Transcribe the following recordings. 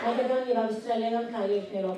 Makedon եւ Ավստրալիան քայլերներով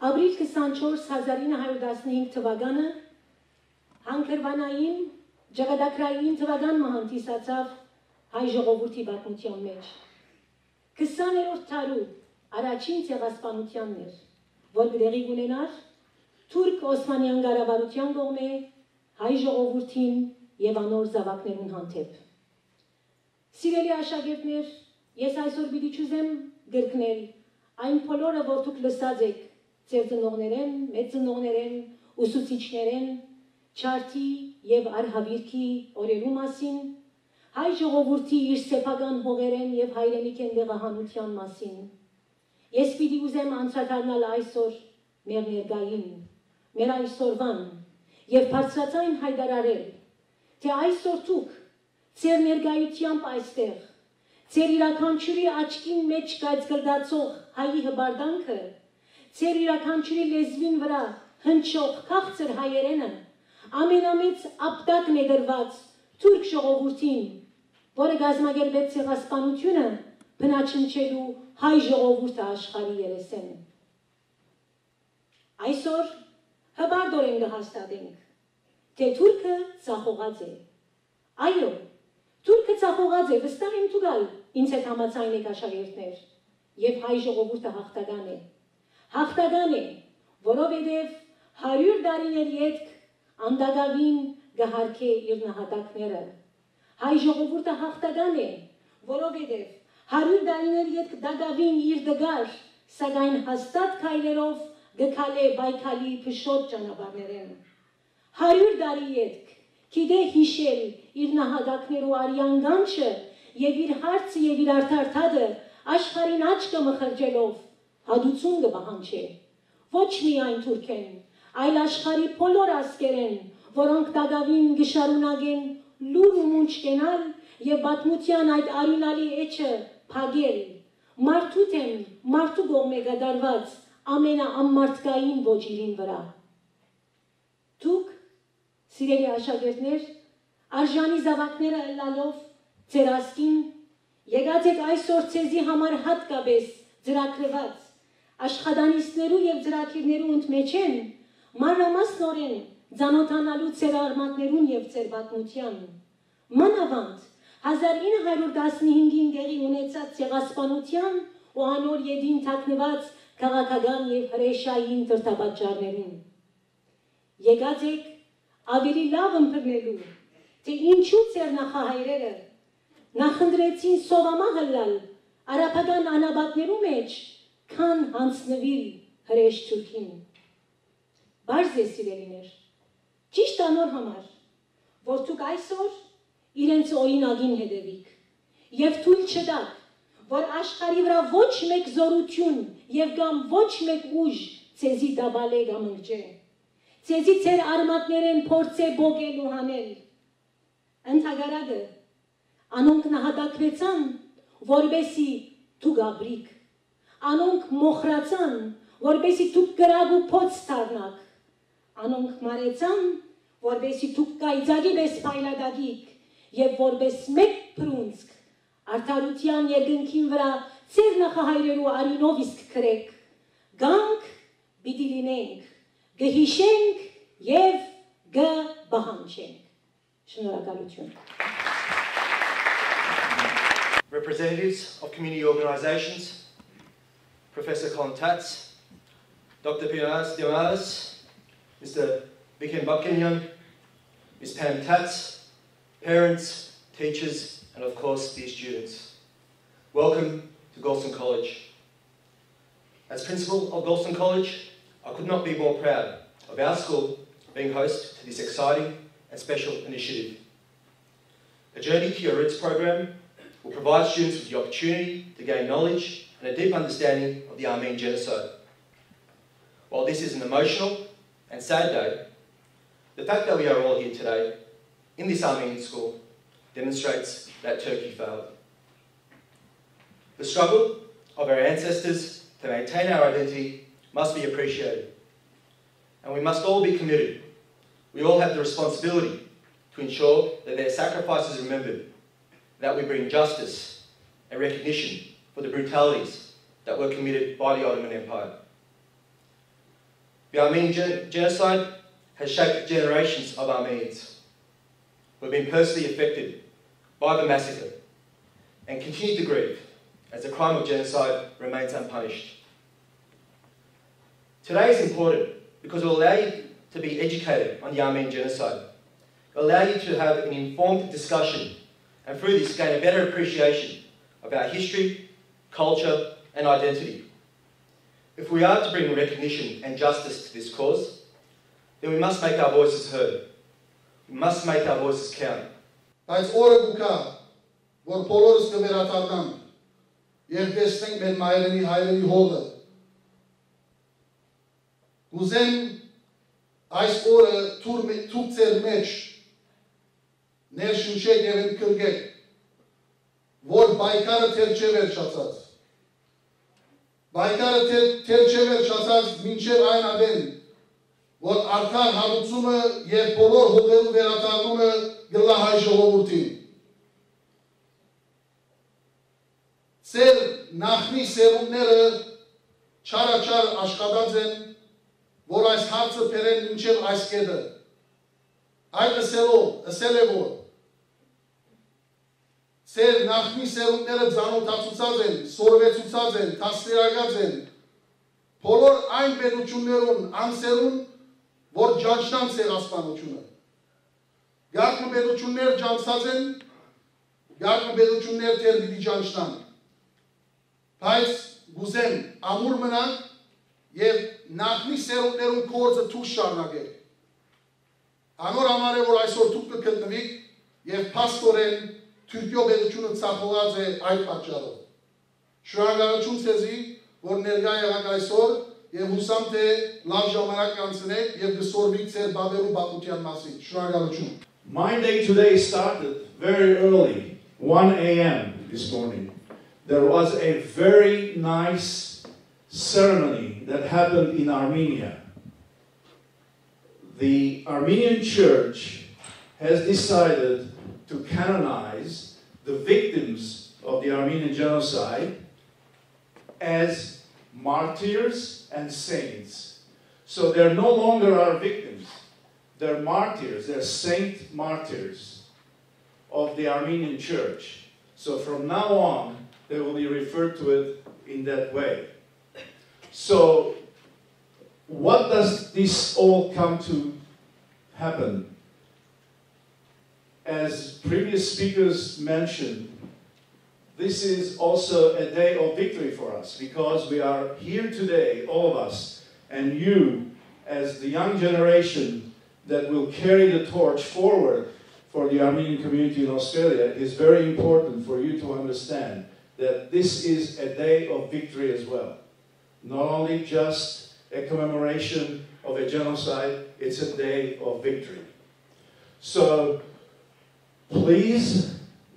Ապրիլ 24 1915 թվականը հանքրվանային ջագադակրային թվական մահանտիսացավ հայ ժողովրդի պատմության մեջ 20-րդ դարու առաջին ցեղասպանությանն էր, որ դեղի ունենար թուրք օսմանյան կառավարության կողմէ հայ ժողովրդին եւ անոր զավակներուն հանդեպ։ Սիրելի աշակերտներ, ես այսօր պիտի ճուզեմ գրկնել այն բոլորը, որ դուք լսած եք ձեր ծնողներեն, մեծ ծնողներեն, ուսուցիչներեն, չարթի եւ արհավիրքի օրերու մասին, հայ ժողովրդի իր սեփական հողերեն եւ հայրենիքեն դեղահանության մասին։ Ես պիտի ուզեմ անդրադառնալ այսօր մեր ներկային, մեր այսօրվան եւ բարձրացայն հայտարարել, թե այսօր դուք ձեր ներկայությամբ այստեղ, ձեր իրականչուրի աչքին մեջ կայծկլդացող հայի հբարդանքը, ձեր իրականչուրի լեզվին վրա հնչող քաղցր հայերենը, ամենամեծ ապտակն է դրված թուրք ժողովրդին, որը գազմագերբեց ցեղասպանությունը բնաչնչելու հայ ժողովուրդը աշխարհի երեսեն։ Այսօր հբարդորեն կհաստատենք, թե թուրքը ցախողած է։ Այո, թուրքը ցախողած է, վստահ եմ դուք ինձ հետ համաձայն եք աշակերտներ, եւ հայ ժողովուրդը հաղթական է։ Հաղթական է, որովհետև 100 տարիներ ետք անդագավին գահարքե իր նահատակները։ Հայ ժողովուրդը հաղթական է, որովհետև 100 տարիներ ետք դագավին իր դգար, սակայն հաստատ քայլերով գքալե բայքալի փշոտ ճանապարհներեն։ 100 տարի ետք գիտե հիշել իր նահատակներու արյան գանչը եւ իր հարցը եւ իր արդարթադը աշխարհին աչքը մխրջելով հադուցուն կպահանջե, ոչ միայն թուրքեն, այլ աշխարհի բոլոր ազգերեն, որոնք դագավին գշարունակեն լուր ու մունչ կենալ եւ պատմության այդ արյունալի էջը փագել, մարդու թեմ, մարդու կողմէ գդարված ամենաամմարտկային ոճիրին վրա։ Դուք, սիրելի աշակերտներ, արժանի զավակները ըլլալով ձեր ազգին, եկած եք այսօր ցեզի համար հատկապես ծրագրված աշխատանիստներու եւ ծրագիրներու ընդմեջ են մանրամասնորեն ծանոթանալու ձեր արմատներուն եւ ձեր պատմության։ Մանավանդ 1915-ին տեղի ունեցած ցեղասպանության ու անոր յետին թաքնված քաղաքական եւ հրեշային դրդապատճառներուն։ Եկած եք ավելի լավ ըմբռնելու, թե ինչու ձեր նախահայրերը նախընտրեցին սովամահ ըլլալ արաբական անաբատներու մեջ, քան հանձնվիլ հրեշ թուրքին։ Բարձ է սիրելիներ, ճիշտ անոր համար, որ դուք այսօր իրեն իրենց օրինագին հետևիք եւ թույլ չտաք, որ աշխարհի վրա ոչ մեկ զորություն եւ կամ ոչ մեկ ուժ ցեզի դաբալե կամ ընկճե։ Ցեզի ծեր արմատներեն փորձե բոգելու հանել։ Ընթագարակը անոնք նահատակվեցան, որբեսի դու գաբրիկ, անոնք մոխրացան, որբեսի դու գրագ ու փոց դառնաք, անոնք մարեցան, որբեսի դու կայծագի բես փայլադագիկ եւ որբես մեկ փրունցք արդարության երկնքին վրա ծեր նախահայրերու արինով իսկ քրեք, գանք պիտի լինենք, գհիշենք եւ գբահանչենք։ Շնորհակալություն։ Representatives of community organisations, Professor Colin Tatz, Dr. Pinas Diomaris, Mr. Viken Buckingham, Ms. Pam Tatz, parents, teachers, and of course these students. Welcome to Galston College. As principal of Galston College, I could not be more proud of our school being host to this exciting and special initiative. A Journey to Your Roots program will provide students with the opportunity to gain knowledge and a deep understanding of the Armenian genocide. While this is an emotional and sad day, the fact that we are all here today in this Armenian school demonstrates that Turkey failed. The struggle of our ancestors to maintain our identity must be appreciated, and we must all be committed. We all have the responsibility to ensure that their sacrifice is remembered, that we bring justice and recognition for the brutalities that were committed by the Ottoman Empire. The Armenian genocide has shaped generations of Armenians who have been personally affected by the massacre and continue to grieve as the crime of genocide remains unpunished. Today is important because it will allow you to be educated on the Armenian genocide. It will allow you to have an informed discussion and through this gain a better appreciation of our history, culture and identity. If we are to bring recognition and justice to this cause, then we must make our voices heard. We must make our voices count. Բայց օրը գուքա, որ բոլորս կվերաթարնան եւ տեսնենք մեր մայրենի հայրենի հողը։ Կուզեմ այս օրը թուք ձեր մեջ ներշնչեք եւ ընդգրկեք, որ բայկարը թեր չէ վերջացած։ Բայկարը թեր չէ վերջացած մինչև այն ադեն, որ արդար հարուցումը եւ բոլոր հողերու վերաթարնումը գլահայ ժողովրդին։ Ձեր նախնի սերունդները չարաչար աշխատած են, որ այս հարցը բերեն մինչև այս կետը։ Այդ ասել է որ Ձեր նախնի սերունդները ծանոթացուցած են, սորվեցուցած են, դաստիարակած են, բոլոր այն պետություններուն, անձերուն, որ ջանչնան ցեղասպանությունը։ Գարնը պետություններ ջանցած են, գարնը պետություններ թեր պիտի ջանչնան։ Բայց գուզեմ ամուր մնանք եւ նախնի սերունդներուն կորձը թույլ շարունակեք։ Անոր համար է որ այսօր դուք կգտնվիք եւ փաստորեն Թուրքիո պետությունը ցախողած է այդ պատճառով։ Շնորհակալություն ցեզի, որ ներկա եղաք այսօր եւ հուսամ թե լավ ժամանակ կանցնեք եւ գսորվիք ձեր բաբերու բապության մասին։ Շնորհակալություն։ My day today started very early, 1 a.m. this morning. There was a very nice ceremony that happened in Armenia. The Armenian Church has decided to canonize the victims of the Armenian genocide as martyrs and saints. So they're no longer our victims. They're martyrs, they're saint martyrs of the Armenian Church. So from now on, they will be referred to it in that way. So what does this all come to happen? As previous speakers mentioned, this is also a day of victory for us because we are here today, all of us, and you, as the young generation that will carry the torch forward for the Armenian community in Australia, it's very important for you to understand that this is a day of victory as well. Not only just a commemoration of a genocide, it's a day of victory. So please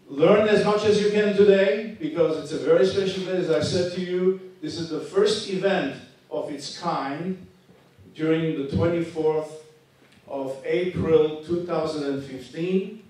learn as much as you can today, because it's a very special day. As I said to you, this is the first event of its kind during the 24th of April 2015.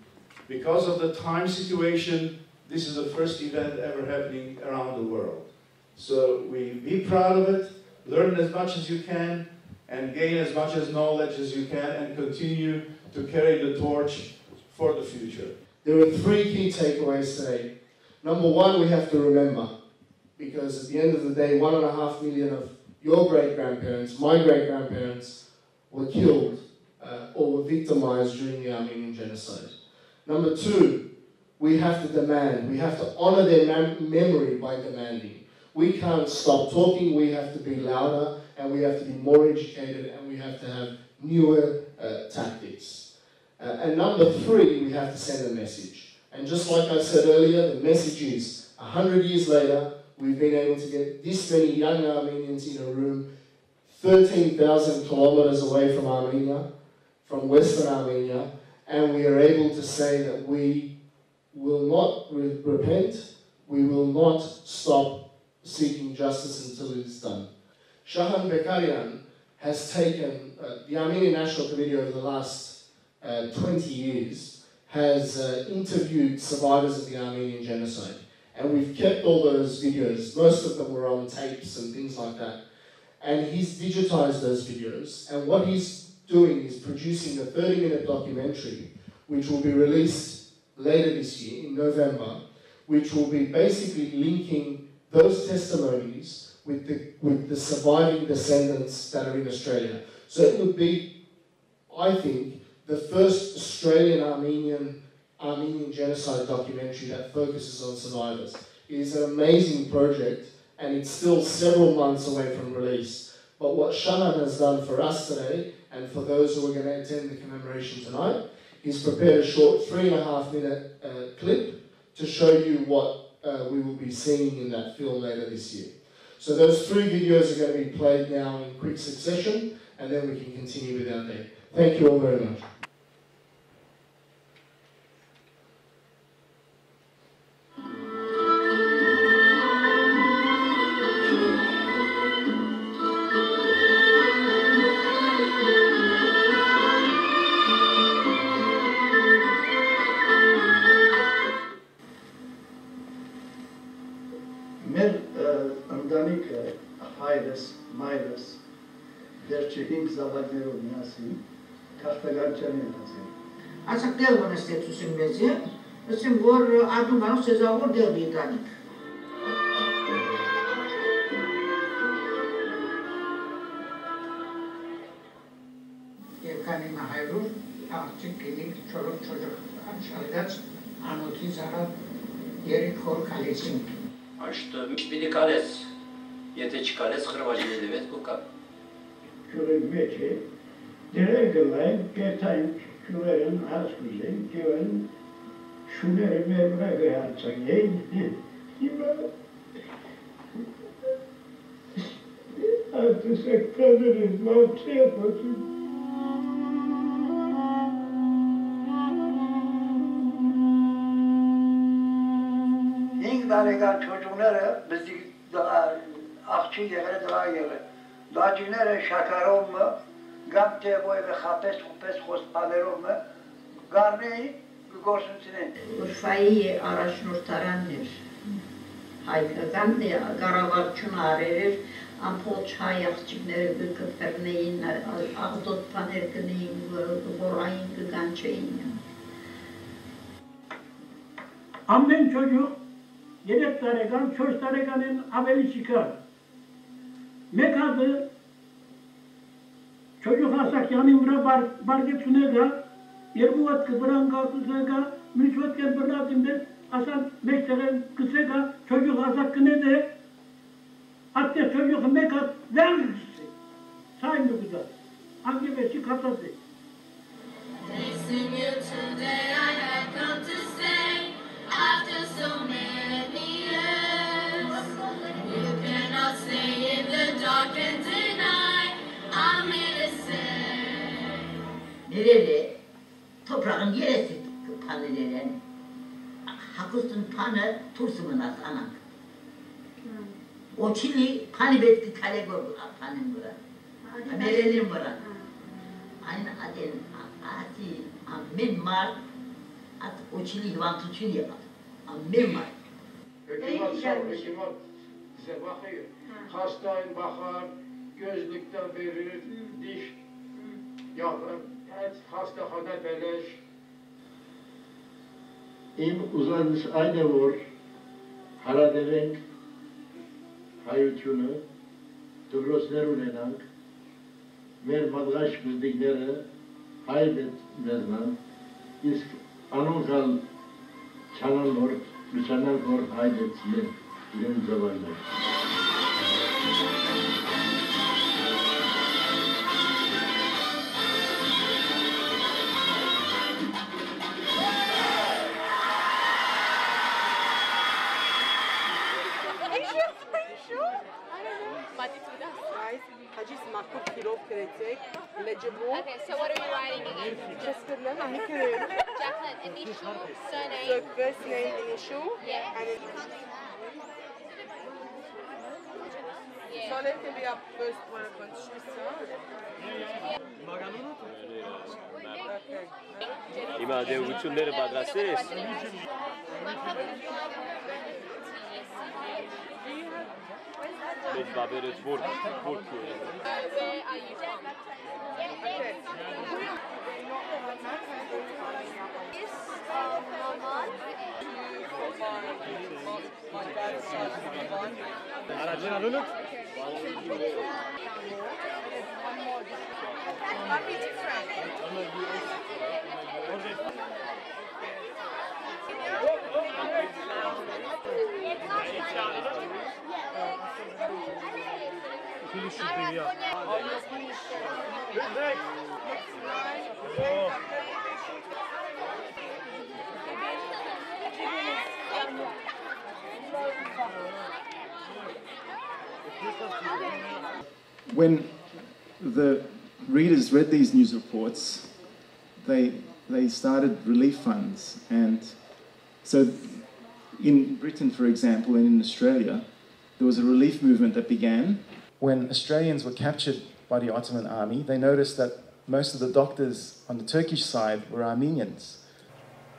Because of the time situation, this is the first event ever happening around the world. So be proud of it, learn as much as you can, and gain as much as knowledge as you can, and continue to carry the torch for the future. There are three key takeaways today. Number one, we have to remember, because at the end of the day, 1.5 million of your great-grandparents, my great-grandparents, were killed or were victimized during the Armenian genocide. Number two, we have to demand, we have to honor their memory by demanding. We can't stop talking, we have to be louder, and we have to be more educated, and we have to have newer tactics. And number three, we have to send a message. And just like I said earlier, the message is, 100 years later, we've been able to get this many young Armenians in a room, 13,000 kilometers away from Armenia, from Western Armenia, and we are able to say that we will not repent, we will not stop seeking justice until it is done. Shahan Bekarian has taken, the Armenian National Committee over the last 20 years has interviewed survivors of the Armenian genocide. And we've kept all those videos. Most of them were on tapes and things like that. And he's digitized those videos. And what he's doing is producing a 30-minute documentary, which will be released later this year, in November, which will be basically linking those testimonies with the surviving descendants that are in Australia. So it would be, I think, the first Australian Armenian genocide documentary that focuses on survivors. It is an amazing project, and it's still several months away from release. But what Shahan has done for us today, and for those who are going to attend the commemoration tonight, he's prepared a short 3.5-minute clip to show you what we will be seeing in that film later this year. So those three videos are going to be played now in quick succession, and then we can continue with our day. Thank you all very much. Asta delvana stetu simbezi, sim vor adumano sezavor delvi danik. Ekani mahayru, arçın kedik çoluk çocuk açalgaç anoti zara yeri kor kalesin. Aştı bir kales, yeteçi kales kırvacı evet bu kal. Şurayı meçe, direkt getayım. Şuranın askılayım, kimin şunları memura koyarsan yiyin. Artık sekreteriz, ne yapıyorsun? İlk darıgan çocukları bizi akçı yere daha yere. Dacıları şakarom mu? Gamte boy ve xapes xospalerov mu? Garneyi gorsunçine. Urfayı araşnurtarandır. Haykagan garavarçun arerir. Ampol çay yaxçıkları gıkıferneyin, ağdot panerkneyin, borayın gıgançeyin. Ammen çocuk, 7 taregan, 3 tareganın haberi çıkar. Mekadı çocuk hasak yanımda barget sunega, yerguvat kıbran kalkısega, müşvetken bırlatımda asan meşteren kısega, çocuk hasak kınede, hatta çocuk mekat vergisi, sayın güzel, hangi beşi katası. They sing you today, Nereli? Toprağın yeresi tanrıların. Hakus'un tanrı Tursu'nun anak. O Çili tanibetki kale gordu tanrım bura. Nerelirim bura. Aynı adın ati amin mar at o Çili divan tuçun yapar. Amin mar. Hükümet bize bakıyor. Hastayın bakar, gözlükten verir, diş yapar. Hastahane beleş. İm uzanmış aynı vur. Haradevenk hayutunu Dobrosnerulenak Mer madgaş bizdiklere haybet mezman İsk anonkal çananor Lüçanakor haybet yen zavarlar. Okay, so what are we writing again? Jacqueline, initial, surname. So first name, initial. Yeah. And then surname can be our first one of Ima de uçunları madrasesi. Biz baberet Burk. Where are you from? Okay. My dad's side of Oman. Happy to friend. When the readers read these news reports, they started relief funds, and so in Britain, for example, and in Australia, there was a relief movement that began. When Australians were captured by the Ottoman army, they noticed that most of the doctors on the Turkish side were Armenians.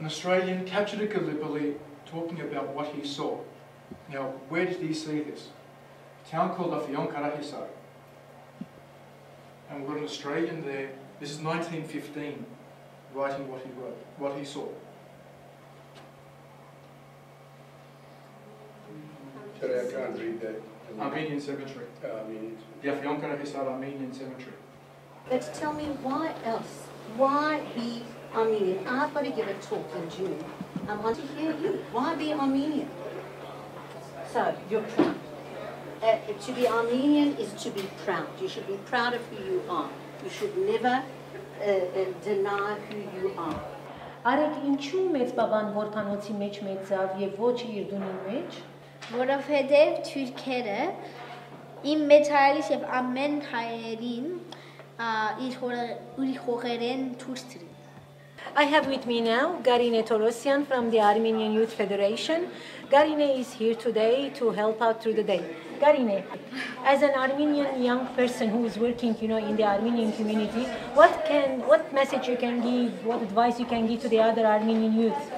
An Australian captured at Gallipoli talking about what he saw. Now, where did he see this? A town called Afyonkarahisar. And we've got an Australian there, this is 1915, writing what he wrote, what he saw. Sorry, I can't read that. Armenian cemetery. The Afyonkarahisar Armenian cemetery. But tell me, why else? Why be Armenian? I've got to give a talk in June. I want to hear you. Why be Armenian? So, you're proud. To be Armenian is to be proud. You should be proud of who you are. You should never deny who you are. Արեք ինչու մեծ բաբան որփանոցի մեջ մեծավ եւ ոչ իր դունի մեջ? Որովհետեւ թուրքերը իմ մեծ հայրից եւ ամեն հայերին իր հողերեն դուրս տրին. I have with me now Garine Torosyan from the Armenian Youth Federation. Garine is here today to help out through the day. Garine, as an Armenian young person who is working, in the Armenian community, what message you can give, what advice you can give to the other Armenian youth?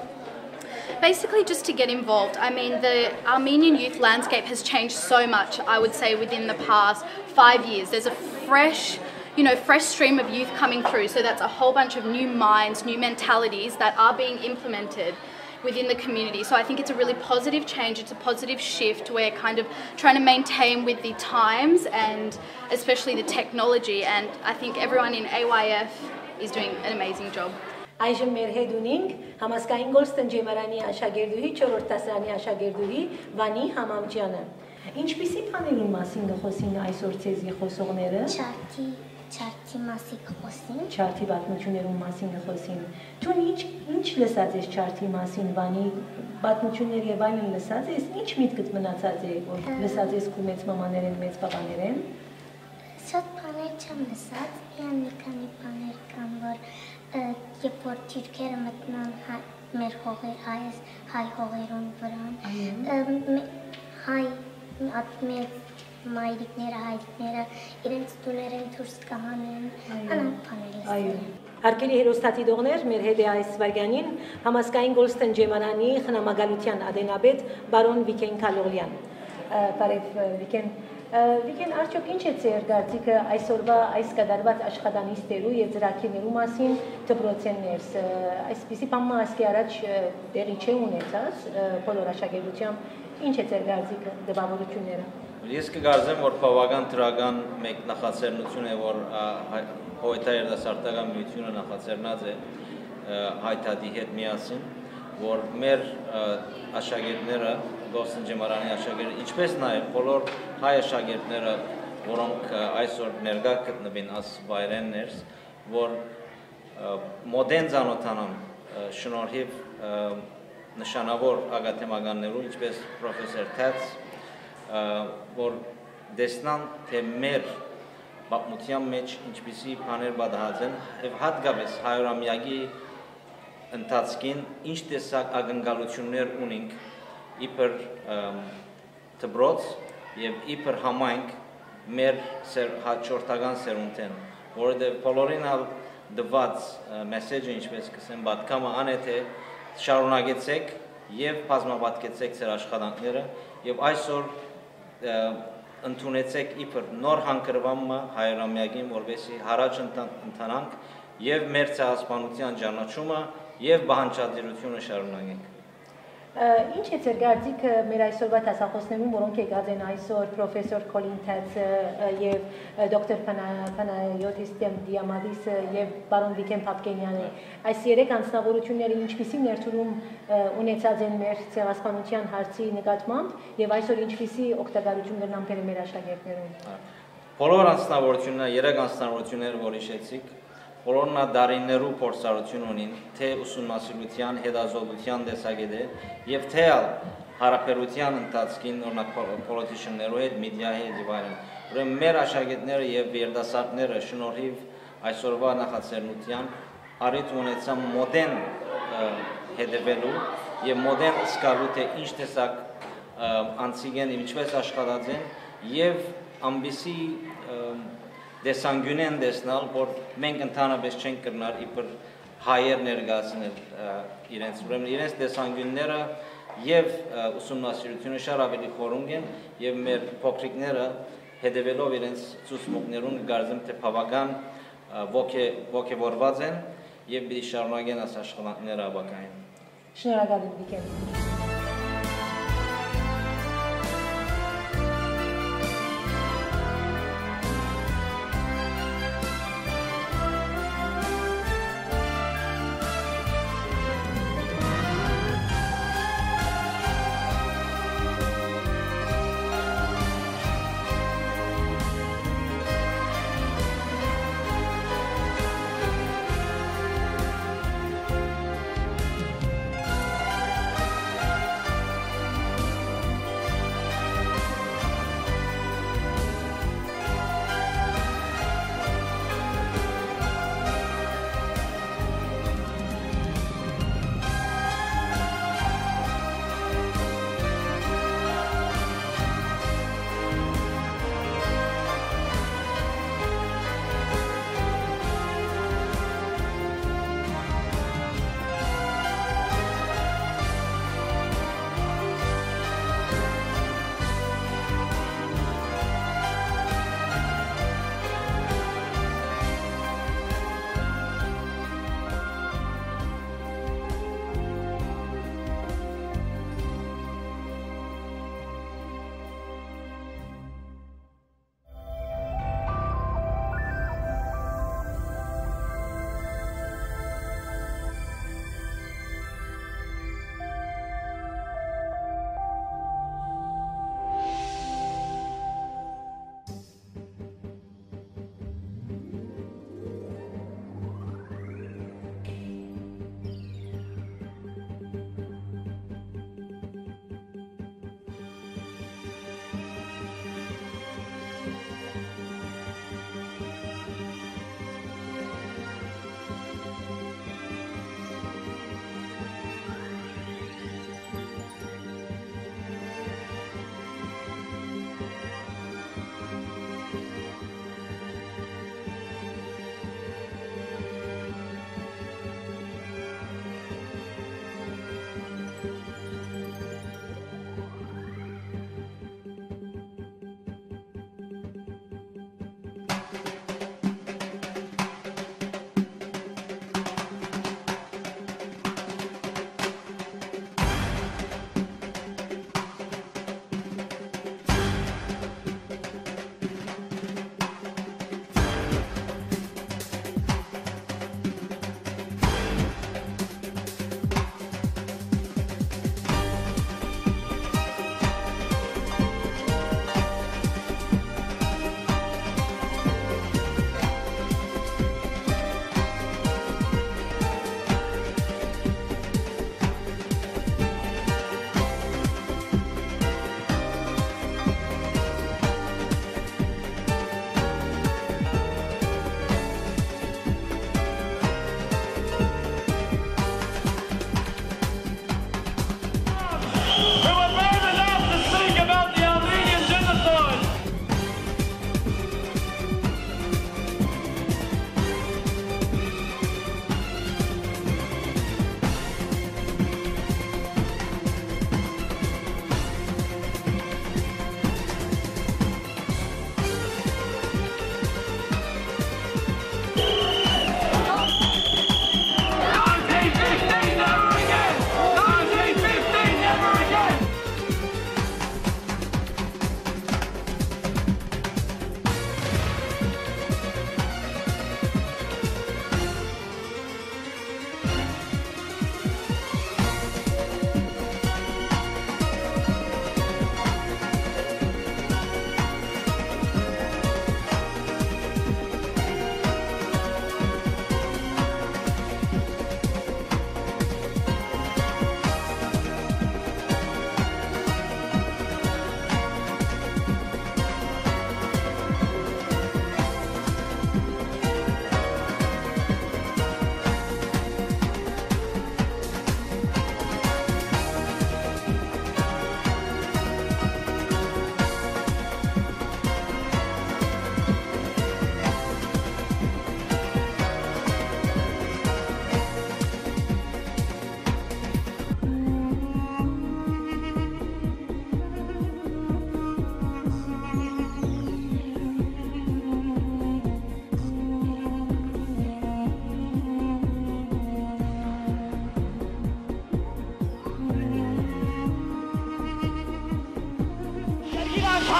Basically, just to get involved. I mean, the Armenian youth landscape has changed so much, I would say, within the past 5 years. There's a fresh stream of youth coming through. So that's a whole bunch of new minds, new mentalities that are being implemented within the community. So I think it's a really positive change. It's a positive shift. We're kind of trying to maintain with the times and especially the technology. And I think everyone in AYF is doing an amazing job. Այժմ մեր հետ ունենք համազգային գործընկերանի աշակերտուհի 4-րդ դասարանի աշակերտուհի Վանի Համամջյանը։ Ինչպիսի բաներուն մասին գխոսին այսօր ցեզի խոսողները։ Չարթի մասին գխոսին։ Չարթի պատմություններուն մասին գխոսին։ Դու ինչ լսած ես չարթի մասին, Վանի պատմություններ եւ այլն լսած ես, ինչ միտքդ մնացած է, որ լսած ես քու մեծ մամաներեն, մեծ պապաներեն։ Շատ բաներ չեմ լսած, մի քանի բաներ կան, որ երբ որ թուրքերը մտնան մեր հողեր հայ հողերուն վրան հայ մեծ մայրիկները հայրիկները իրենց տուներեն դուրս կհանեն անապաների Արկելի հերոստատիդողներ, մեր հետ է այս վարգանին համասկային Գոլստեն ջեմարանի խնամագալության ադենաբեդ բարոն Վիկեն Կալողլյան։ Բարև Վիկեն, Վիկեն արդյոք ինչ է ձեր կարծիքը այսօրվա այս կատարված աշխատանիշներու եւ ծրագիրներու մասին դպրոցներս, այսպիսի բան ասկի առաջ տեղի չէ ունեցած բոլոր աշակերտությամբ, ինչ է ձեր կարծիքը դպավորությունները։ Ես կգարձեմ, որ բավական դրական մեկ նախաձեռնություն է, որ Հոյթայերդասարտական միությունը նախաձեռնած է հայտադի հետ միասին, որ մեր աշակերտները, Գոլստեն ջեմարանի աշակերտները, ինչպես նաև բոլոր հայ աշակերտները, որոնք այսօր ներկա գտնվին աս վայրեններս, որ մոդեն ծանոթանան շնորհիվ նշանավոր ագաթեմականներու, ինչպես պրոֆեսոր Թաց, որ դեսնան, թե մեր պատմության մեջ ինչպիսի բաներ պատահած են եւ հատկապես 100-ամյակի ընթացքին ինչ տեսակ ակնկալություններ ունենք իբր դպրոց եւ իբր համայնք մեր հաջորդական սերունդեն, որովհետեւ բոլորին դված մեսեջը ինչպես կսեմ պատկամը ան է թե շարունակեցեք եւ բազմապատկեցեք ձեր աշխատանքները եւ այսօր ընդունեցեք իբր նոր հանգրվամը 100-ամյակին, որովհետեւ հարաճ ընթանանք եւ մեր ցեղասպանության ճանաչումը եւ բանջարդիրությունը շարունակենք։ Ինչ է ձեր կարծիքը մեր այսօրվա դասախոսներում, որոնք եկած են այսօր պրոֆեսոր Քոլին Թաց եւ դոկտոր Պանայոթիս Դիամադիս եւ բարոն Վիկեն Փապկենյանը, այս երեք անձնավորությունները ինչպիսի ներդրում ունեցած են մեր ցեղասպանության հարցի նկատմամբ եւ այսօր ինչպիսի օգտակարություն կրնան մեր աշակերտներուն։ Բոլոր անձնավորությունները, երեք անձնավորությունները, որ հիշեցիք, բոլորն դարիներու փորձառություն ունին, թե ուսումնասիրության, հետազոտության տեսակետը եւ թե հարաբերության ընթացքին օրինակ պոլիտիկներու հետ, մեդիայի հետ եւ այլն։ Ուրեմն մեր աշակերտները եւ երիտասարդները շնորհիվ այսօրվա նախաձեռնության առիթ ունեցան մոդեն հետևելու եւ մոդեն զգալու թե ինչ տեսակ անցիգեն ինչպես աշխատած են եւ ամբիսի դեսանգյունեն դեսնալ, որ մենք ընդհանրապես չենք կրնար իբր հայեր ներկայացնել իրենց, ուրեմն իրենց դեսանգյունները եւ ուսումնասիրությունը շատ ավելի խորունգ են եւ մեր փոքրիկները հետևելով իրենց ցուցմունքներուն գարձեմ թե բավական ոգևորված են եւ պիտի շարունակեն այս աշխատանքները ապագային։ Շնորհակալ եմ Վիկեն։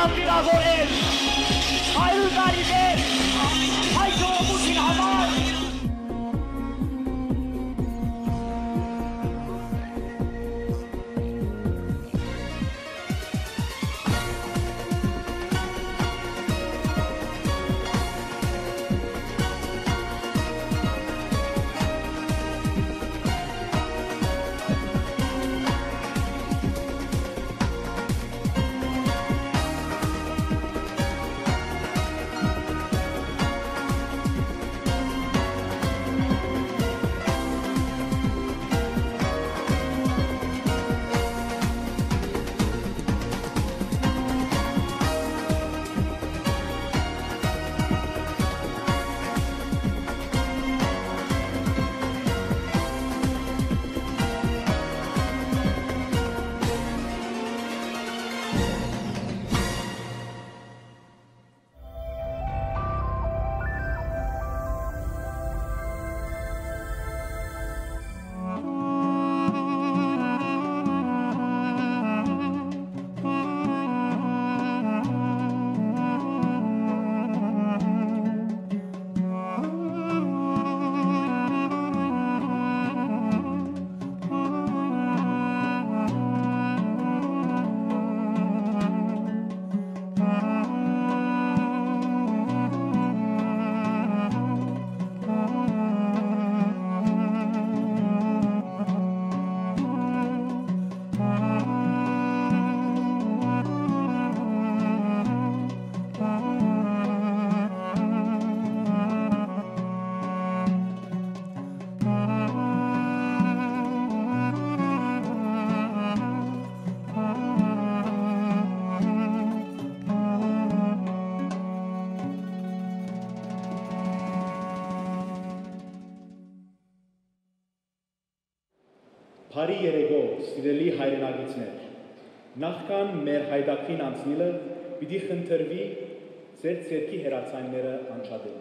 ապիրավորել հայրու տարի վեր հայ ժողովրդին համար Բարի երեկո, սիրելի հայրենագիտներ, նախքան մեր հայդակին անցնելը պիտի խնդրվի ձեր ցերքի հերացանները անջատել։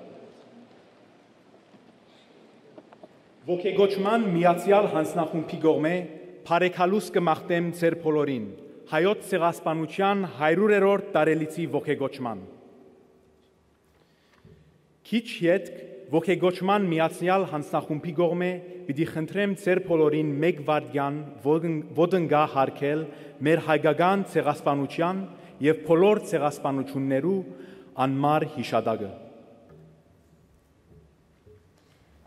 Ոգեգոճման միացյալ հանձնախումբի կողմէ բարեկալուս կմաղթեմ ձեր բոլորին հայոց ցեղասպանության 100-րդ տարելիցի ոգեգոճման։ Քիչ յետք ոգեգոճման միացյալ հանձնախումբի կողմէ պիտի խնդրեմ ձեր բոլորին մեկ վայրկյան ոտնգա հարգել մեր հայկական ցեղասպանության եւ բոլոր ցեղասպանություններու անմար հիշադակը։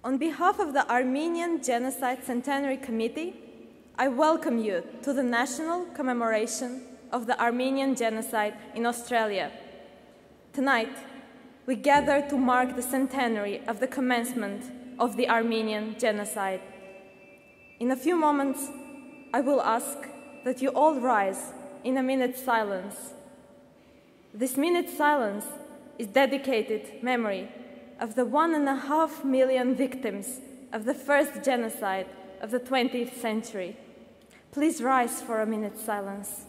On behalf of the Armenian Genocide Centenary Committee, I welcome you to the national commemoration of the Armenian Genocide in Australia. Tonight, we gather to mark the centenary of the commencement of the Armenian Genocide. In a few moments, I will ask that you all rise in a minute's silence. This minute's silence is dedicated memory of the 1.5 million victims of the first genocide of the 20th century. Please rise for a minute's silence.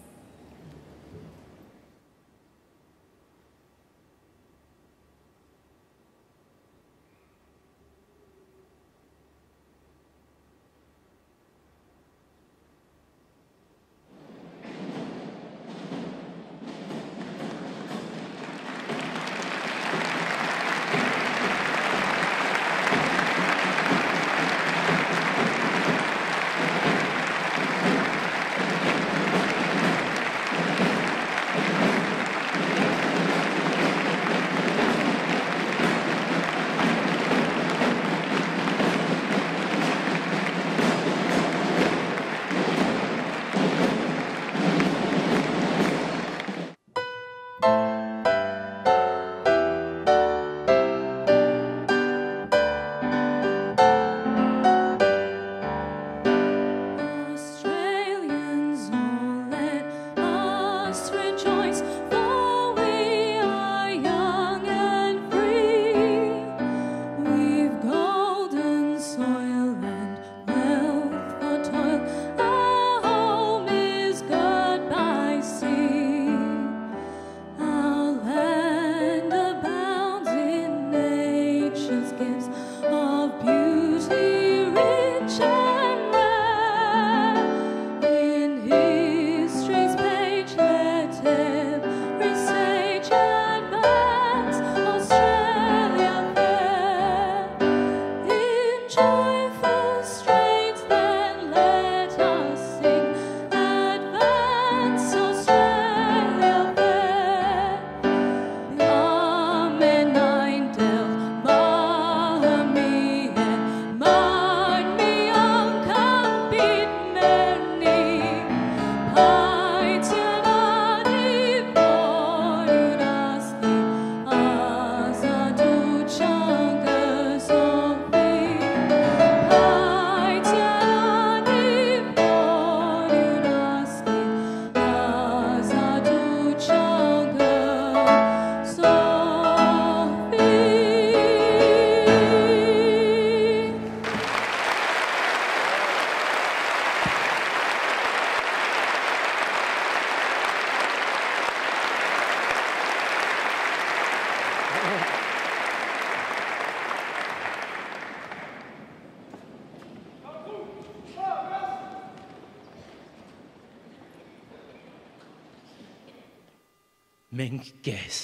մենք կես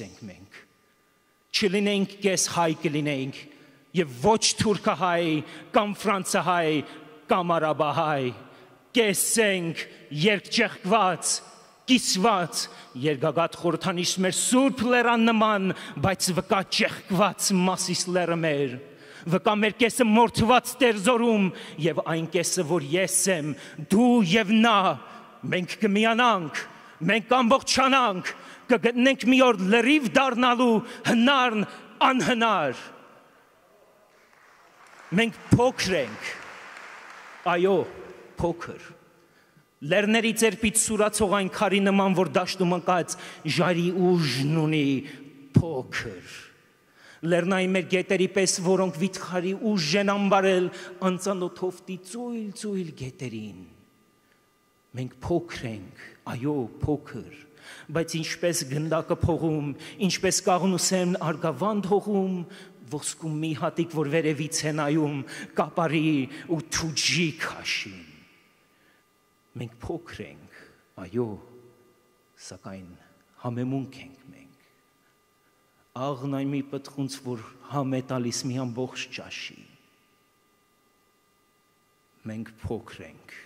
ենք մենք, չլինենք կես հայ կլինենք, և ոչ թուրքահայ, կամ ֆրանսահայ, կամ արաբահայ, կես ենք երկճեղքված, կիսված, երգագատ խորհրդանիշ մեր սուրբ լերան նման, բայց վկա ճեղքված մասիս լերը մեր, վկա մեր կեսը մորթված տերզորում, և այն կեսը, որ ես եմ, դու և նա, մենք կմիանանք, մենք ամբողջանանք, կգտնենք մի օր լրիվ դառնալու հնարն անհնար։ Մենք փոքր ենք, այո, փոքր, լերների ձերպից սուրացող այն քարի նման, որ դաշտում ընկած ժայռի ուժն ունի փոքր, լեռնային մեր գետերի պես, որոնք վիթխարի ուժ են անբարել անծանոթովտի ծույլ գետերին։ Մենք փոքր ենք, այո, փոքր, բայց ինչպես գնդակը փողում, ինչպես կաղնուսեն արգավանդ հողում, ոսկու մի հատիկ, որ վերևից է նայում, կապարի ու թուջի քաշին։ Մենք փոքր ենք, այո, սակայն համեմունք ենք մենք։ Աղն այն մի պտխունց, որ համ է տալիս մի ամբողջ ճաշի։ Մենք փոքր ենք,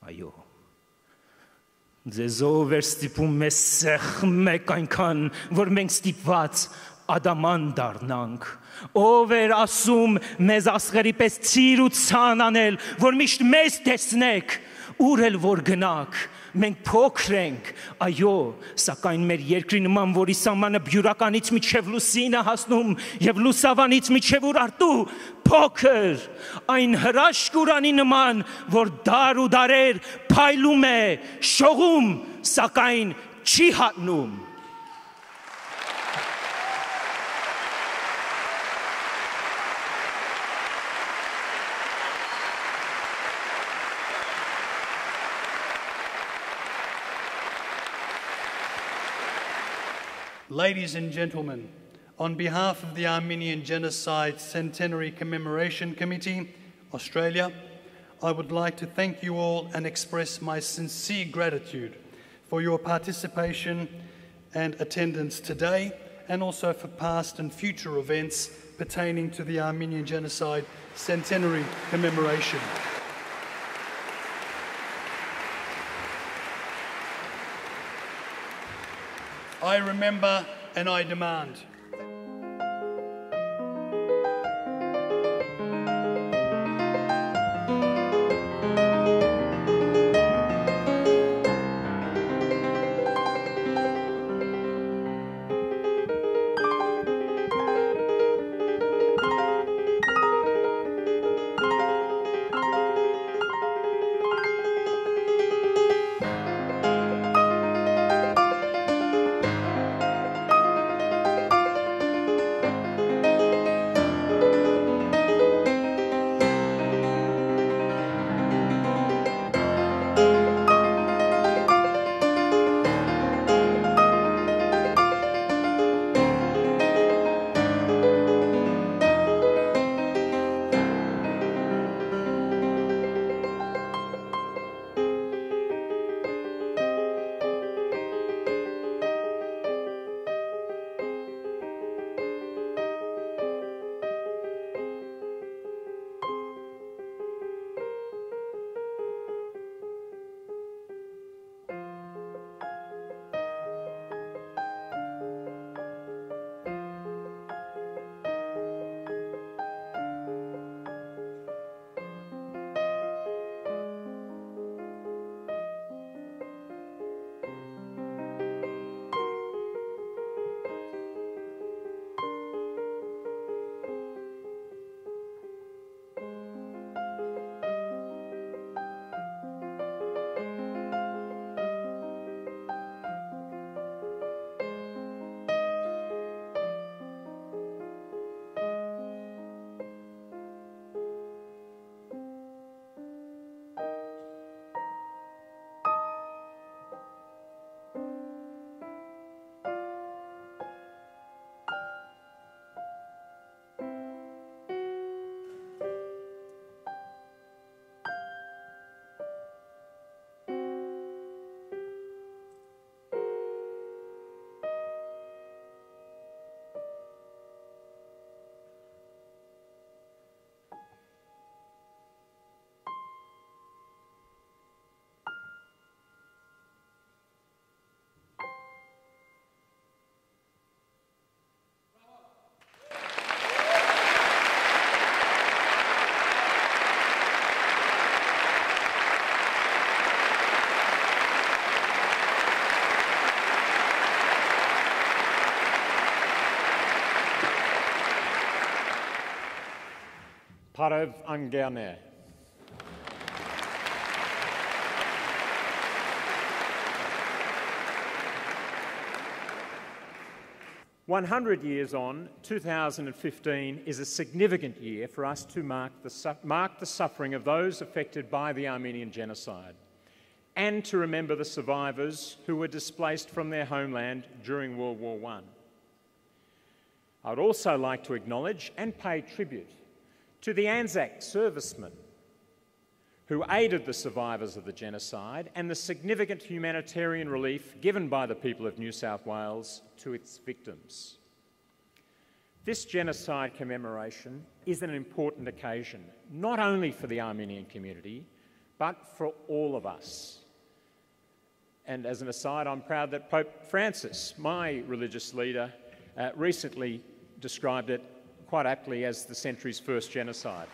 այո։ Ձեզով էր ստիպում մեզ սեղ մեկ այնքան, որ մենք ստիպված ադաման դառնանք, ով էր ասում մեզ ասղերի պես ցիր ու ցան անել, որ միշտ մեզ տեսնեք, ուր էլ որ գնաք, մենք փոքր ենք, այո, սակայն մեր երկրի նման, որի սահմանը բյուրականից միջև լուսինը հասնում և լուսավանից միջև Ուրարտու, փոքր, այն հրաշք Ուրանի նման, որ դար ու դարեր փայլում է, շողում, սակայն չի հատնում։ Ladies and gentlemen, on behalf of the Armenian Genocide Centenary Commemoration Committee, Australia, I would like to thank you all and express my sincere gratitude for your participation and attendance today, and also for past and future events pertaining to the Armenian Genocide Centenary Commemoration. I remember and I demand. Հարև անգերն է։ 100 years on, 2015 is a significant year for us to mark the suffering of those affected by the Armenian genocide and to remember the survivors who were displaced from their homeland during World War I. I would also like to acknowledge and pay tribute to the Anzac servicemen who aided the survivors of the genocide and the significant humanitarian relief given by the people of New South Wales to its victims. This genocide commemoration is an important occasion, not only for the Armenian community, but for all of us. And as an aside, I'm proud that Pope Francis, my religious leader, recently described it quite aptly as the century's first genocide.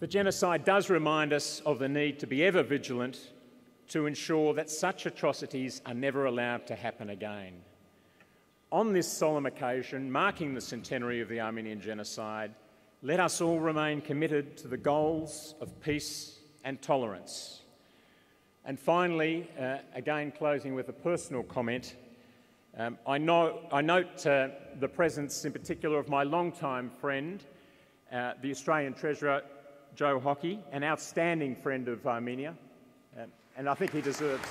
The genocide does remind us of the need to be ever vigilant to ensure that such atrocities are never allowed to happen again. On this solemn occasion, marking the centenary of the Armenian genocide, let us all remain committed to the goals of peace and tolerance. And finally, again closing with a personal comment, I note the presence in particular of my longtime friend, the Australian Treasurer, Joe Hockey, an outstanding friend of Armenia, and I think he deserves...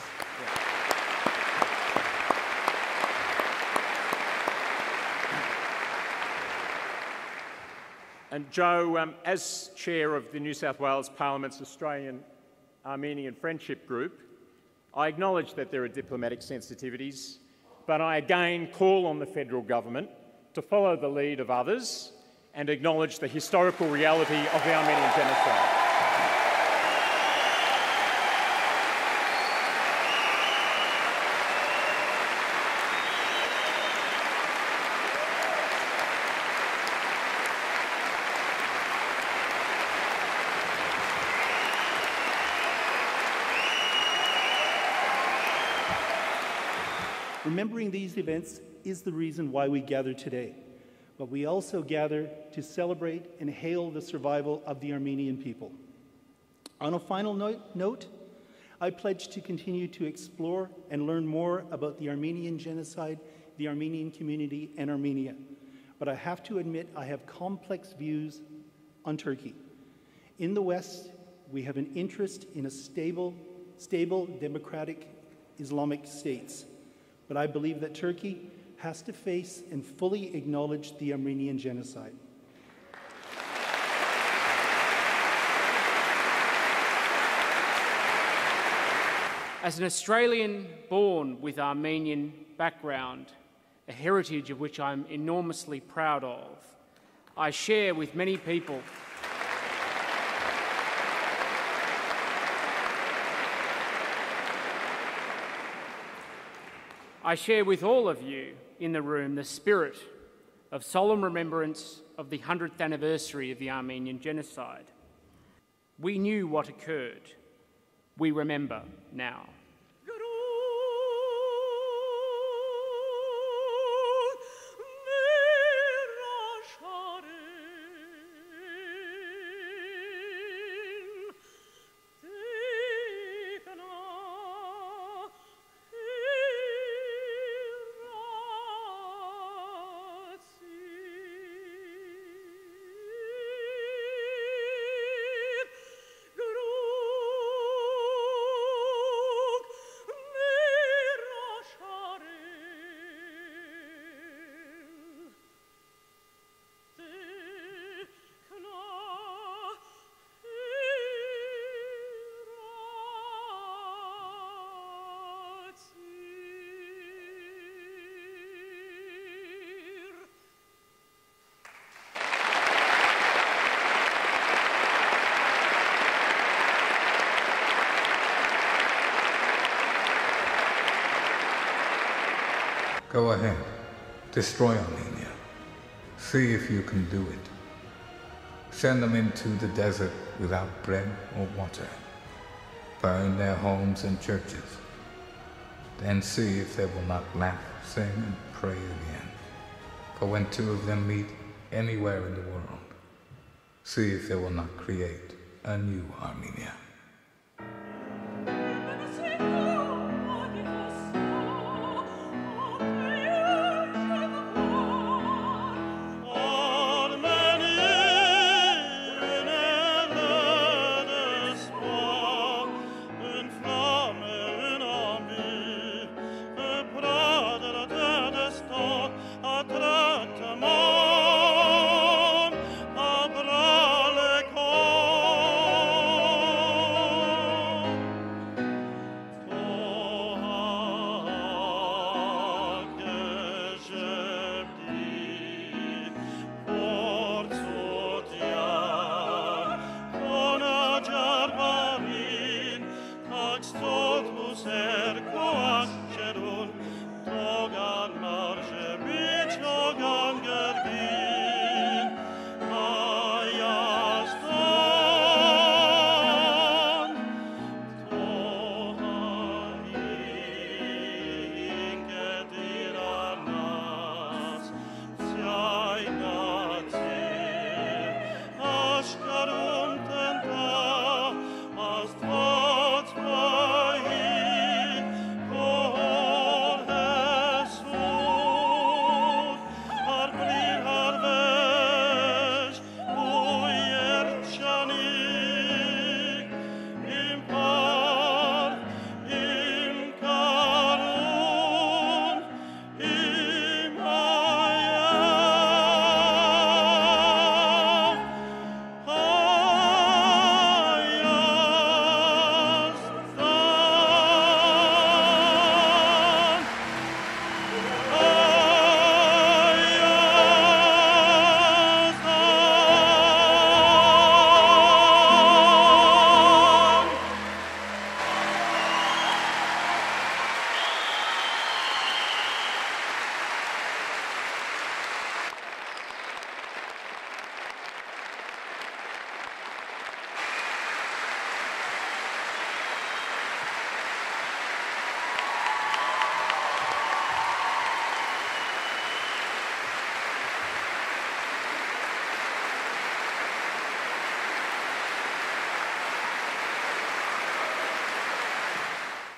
And Joe, as chair of the New South Wales Parliament's Australian Armenian Friendship Group, I acknowledge that there are diplomatic sensitivities, but I again call on the federal government to follow the lead of others and acknowledge the historical reality of the Armenian genocide. Remembering these events is the reason why we gather today, but we also gather to celebrate and hail the survival of the Armenian people. On a final note, I pledge to continue to explore and learn more about the Armenian genocide, the Armenian community, and Armenia. But I have to admit I have complex views on Turkey. In the West, we have an interest in a stable, democratic Islamic states. But I believe that Turkey has to face and fully acknowledge the Armenian genocide. As an Australian born with Armenian background, a heritage of which I'm enormously proud of, I share with many people I share with all of you in the room the spirit of solemn remembrance of the 100th anniversary of the Armenian genocide. We knew what occurred. We remember now. Go ahead, destroy Armenia. See if you can do it. send them into the desert without bread or water, burn their homes and churches, then see if they will not laugh, sing, and pray again. For when two of them meet anywhere in the world, see if they will not create a new Armenia.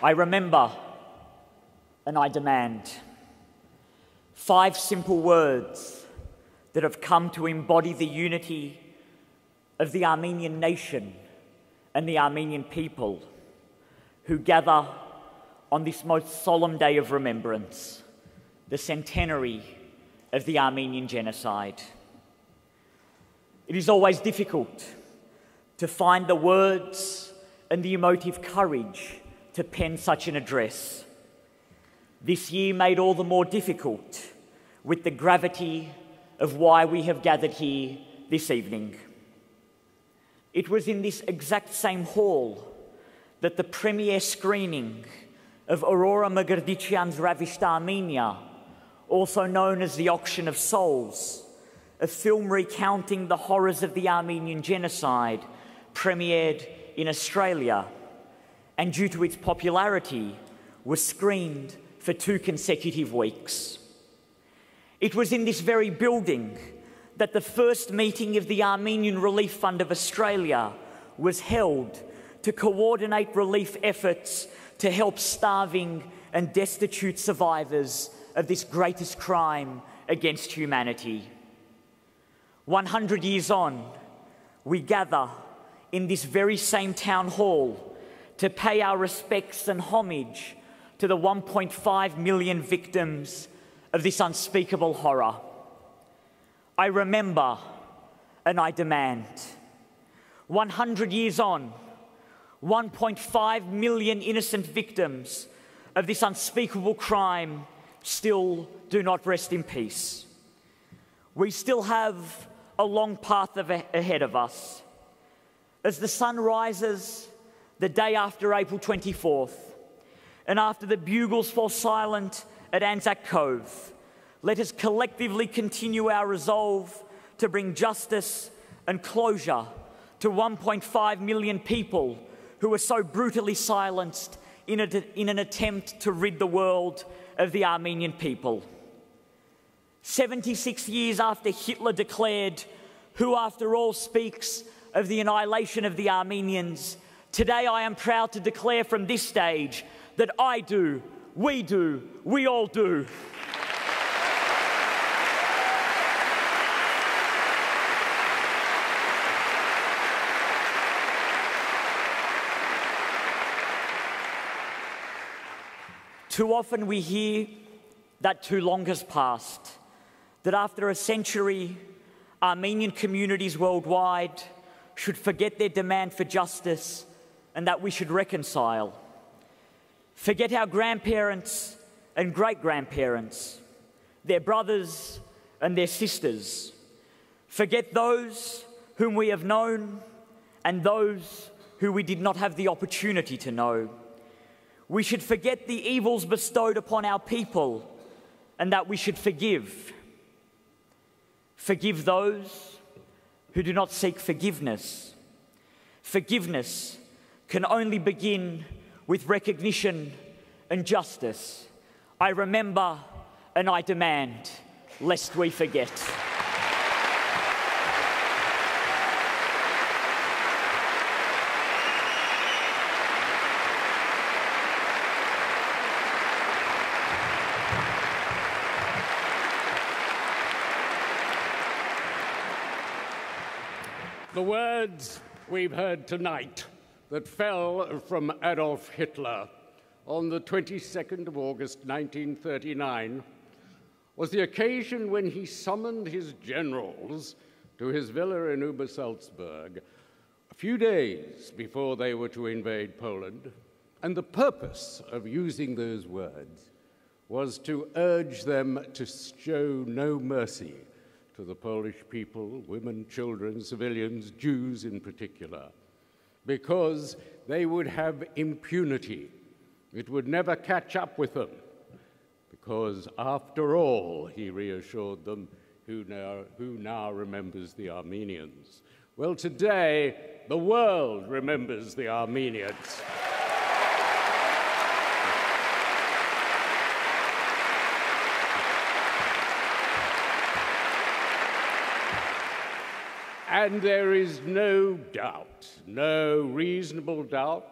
I remember and I demand. 5 simple words that have come to embody the unity of the Armenian nation and the Armenian people who gather on this most solemn day of remembrance, the centenary of the Armenian genocide. It is always difficult to find the words and the emotive courage to pen such an address. This year made all the more difficult with the gravity of why we have gathered here this evening. It was in this exact same hall that the premiere screening of Aurora Magardician's Ravished Armenia, also known as The Auction of Souls, a film recounting the horrors of the Armenian genocide, premiered in Australia, and due to its popularity, was screened for 2 consecutive weeks. It was in this very building that the first meeting of the Armenian Relief Fund of Australia was held to coordinate relief efforts to help starving and destitute survivors of this greatest crime against humanity. 100 years on, we gather in this very same town hall to pay our respects and homage to the 1.5 million victims of this unspeakable horror. I remember and I demand. 100 years on, 1.5 million innocent victims of this unspeakable crime still do not rest in peace. We still have a long path ahead of us. As the sun rises the day after April 24th, and after the bugles fall silent at Anzac Cove, let us collectively continue our resolve to bring justice and closure to 1.5 million people who were so brutally silenced in an attempt to rid the world of the Armenian people. 76 years after Hitler declared, "Who after all speaks of the annihilation of the Armenians," today I am proud to declare from this stage that I do, we all do. Too often we hear that too long has passed, that after a century, Armenian communities worldwide should forget their demand for justice and that we should reconcile. Forget our grandparents and great-grandparents, their brothers and their sisters. Forget those whom we have known and those who we did not have the opportunity to know. We should forget the evils bestowed upon our people and that we should forgive. Forgive those who do not seek forgiveness. Forgiveness can only begin with recognition and justice. I remember and I demand, lest we forget. The words we've heard tonight that fell from Adolf Hitler on the 22nd of August 1939 was the occasion when he summoned his generals to his villa in Obersalzberg a few days before they were to invade Poland. And the purpose of using those words was to urge them to show no mercy to the Polish people, women, children, civilians, Jews in particular, because they would have impunity. It would never catch up with them, because after all, he reassured them, who now remembers the Armenians? Well, today, the world remembers the Armenians. And there is no doubt, no reasonable doubt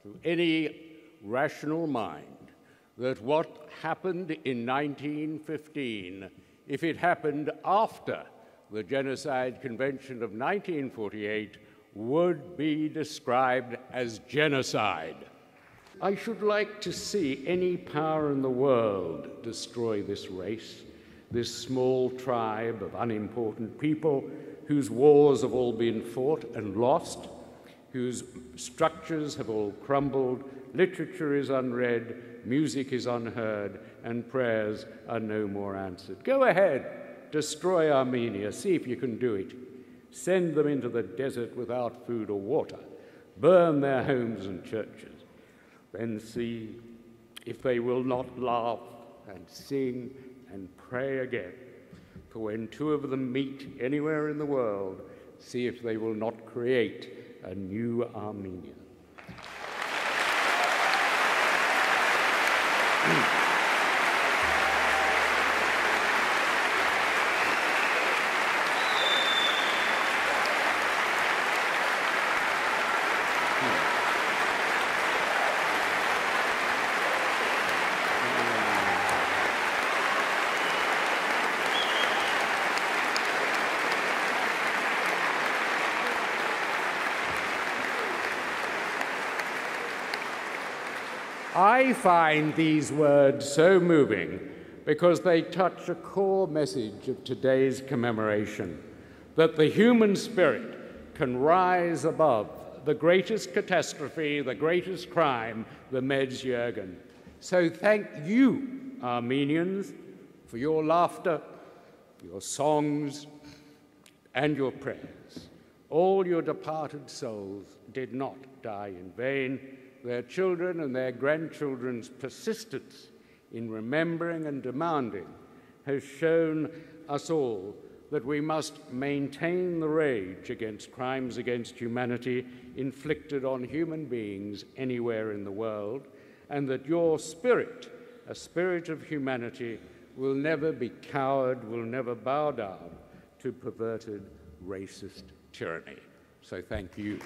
to any rational mind that what happened in 1915, if it happened after the Genocide Convention of 1948, would be described as genocide. I should like to see any power in the world destroy this race, this small tribe of unimportant people whose wars have all been fought and lost, whose structures have all crumbled, literature is unread, music is unheard, and prayers are no more answered. Go ahead, destroy Armenia, see if you can do it. Send them into the desert without food or water. Burn their homes and churches. Then see if they will not laugh and sing and pray again. For when two of them meet anywhere in the world, see if they will not create a new Armenia. I find these words so moving because they touch a core message of today's commemoration, that the human spirit can rise above the greatest catastrophe, the greatest crime, the Medjugorje. So thank you, Armenians, for your laughter, your songs, and your prayers. All your departed souls did not die in vain. Their children and their grandchildren's persistence in remembering and demanding has shown us all that we must maintain the rage against crimes against humanity inflicted on human beings anywhere in the world, and that your spirit, a spirit of humanity, will never be cowed, will never bow down to perverted racist tyranny. So thank you.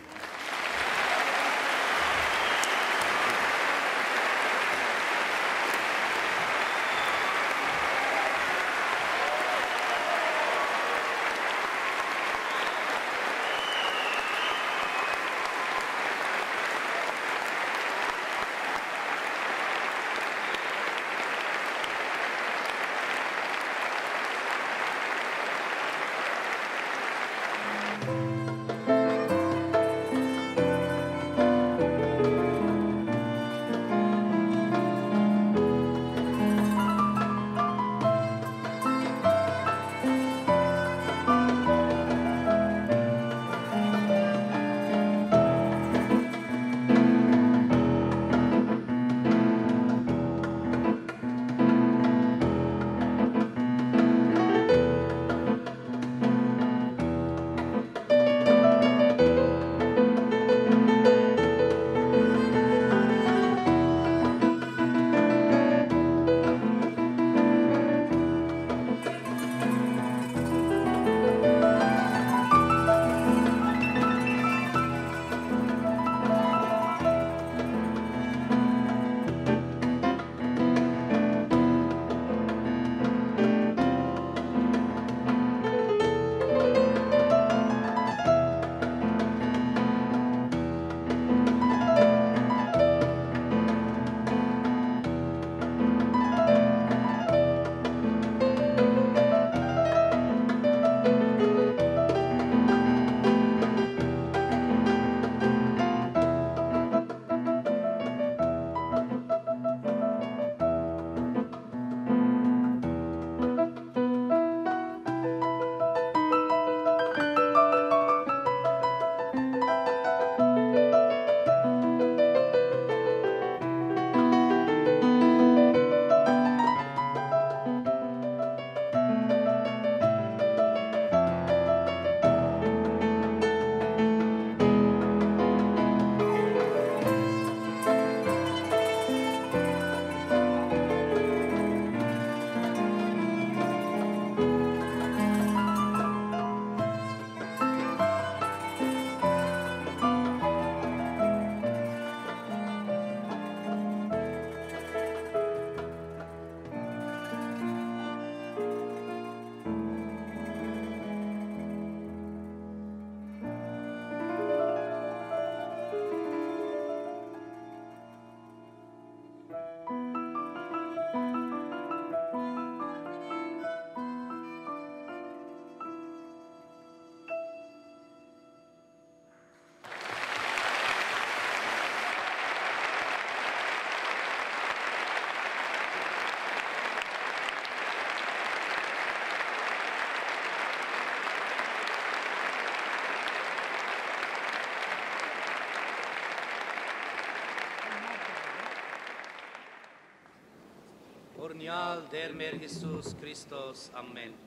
Օրնյալ Տեր մեր Հիսուս Քրիստոս, ամեն։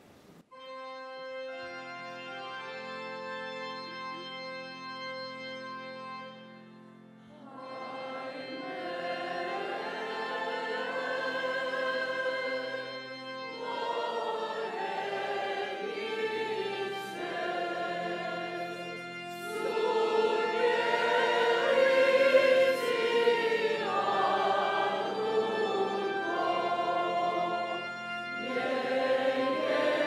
Yeah.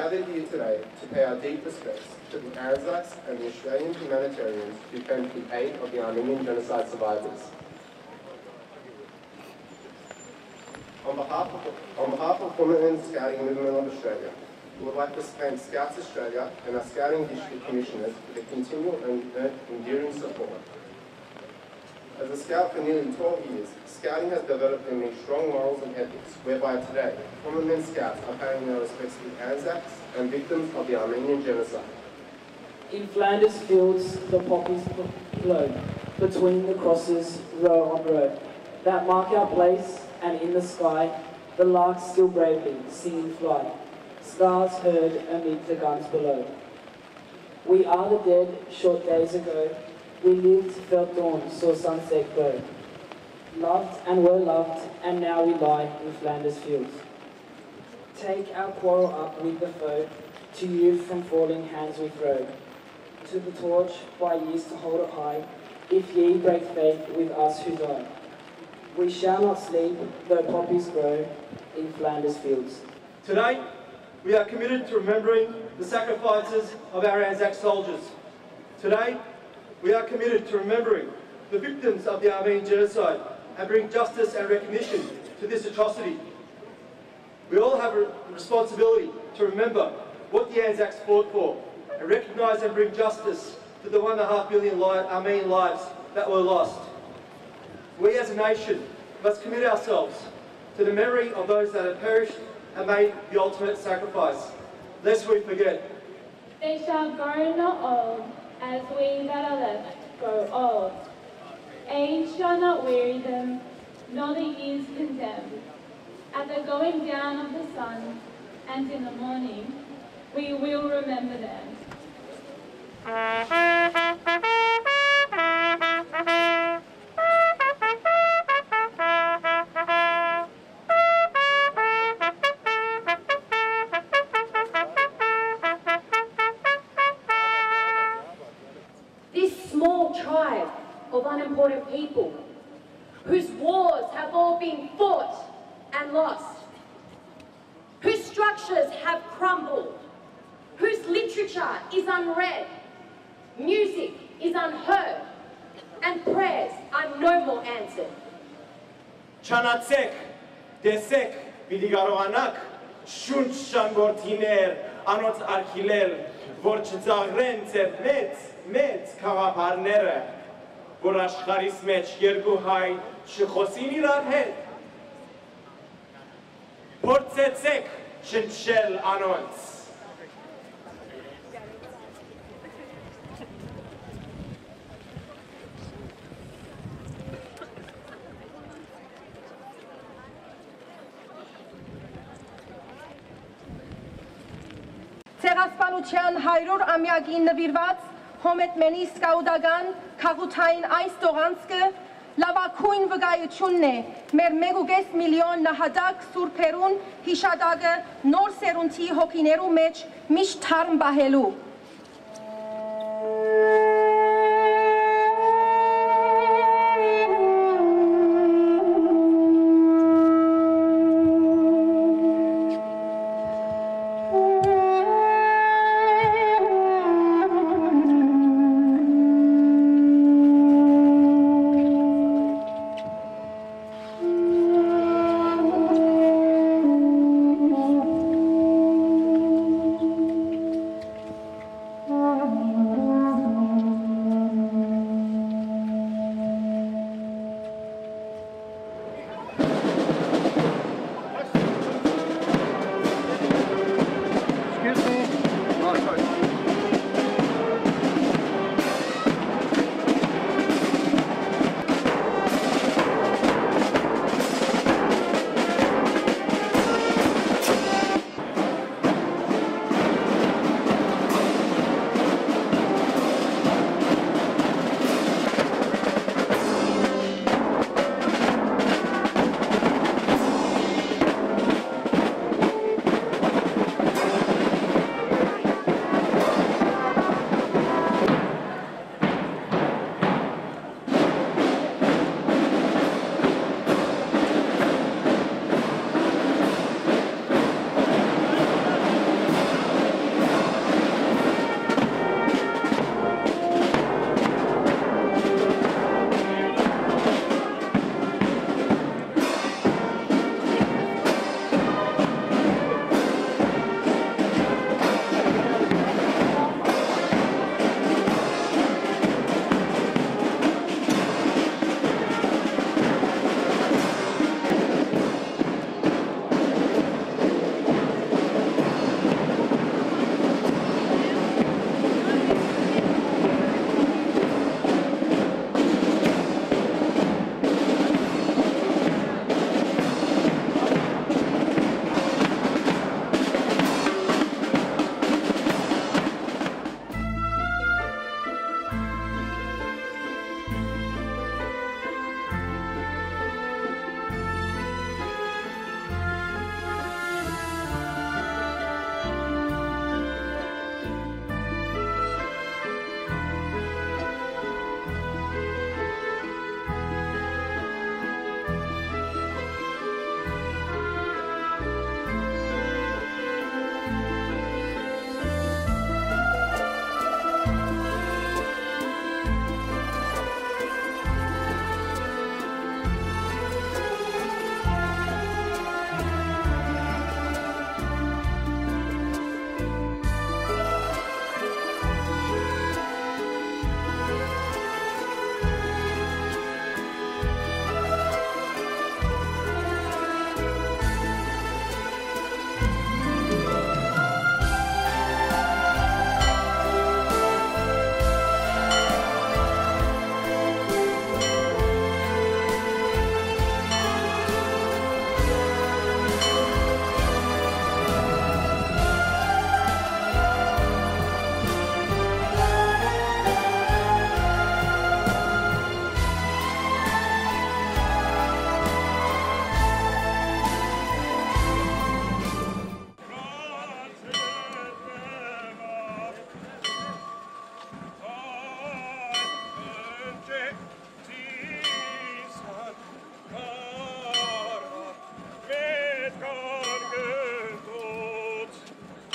gathered here today to pay our deep respects to the Anzacs and the Australian humanitarians who came to the aid of the Armenian genocide survivors. On behalf of Women Scouting Movement of Australia, we would like to thank Scouts Australia and our Scouting District Commissioners for their continual and enduring support. As a Scout for nearly 12 years, Scouting has developed in me strong morals and ethics, whereby today, women Scouts are paying their respects to the Anzacs and victims of the Armenian genocide. In Flanders fields, the poppies blow, between the crosses, row on row, that mark our place, and in the sky, the larks still bravely sing in flight, scars heard amid the guns below. We are the dead, short days ago, we lived, felt dawn, saw sunset glow. Loved and were loved, and now we lie in Flanders fields. Take our quarrel up with the foe, to you from falling hands we throw. To the torch, by years to hold it high, if ye break faith with us who die. We shall not sleep, though poppies grow in Flanders fields. Today, we are committed to remembering the sacrifices of our Anzac soldiers. Today, we are committed to remembering the victims of the Armenian genocide and bring justice and recognition to this atrocity. We all have a responsibility to remember what the Anzacs fought for and recognise and bring justice to the 1.5 million Armenian lives that were lost. We as a nation must commit ourselves to the memory of those that have perished and made the ultimate sacrifice, lest we forget. They shall grow not old, as we that are left grow old. Age shall not weary them, nor the years condemn. At the going down of the sun, and in the morning, we will remember them. This small tribe of unimportant people, whose wars have all been fought and lost, whose structures have crumbled, whose literature is unread, music is unheard, and prayers are no more answered. Չանացեք, տեսեք, պիտի կարողանաք շունչ շանգորդիներ անոց արգիլել, որ չծաղրեն ձեր մեծ խաղապարները, որ աշխարհիս մեջ երկու հայ չխոսին իրար հետ, փորձեցեք շնչել անոնց. Ցեղասպանության 100 ամյակին նվիրված Հոմետմենի սկաուտական քաղաքային այս տողանցքը լավագույն վկայությունն է մեր 1.5 միլիոն նահատակ սուրբերուն հիշադակը նոր սերունդի հոգիներու մեջ միշտ թարմ բահելու։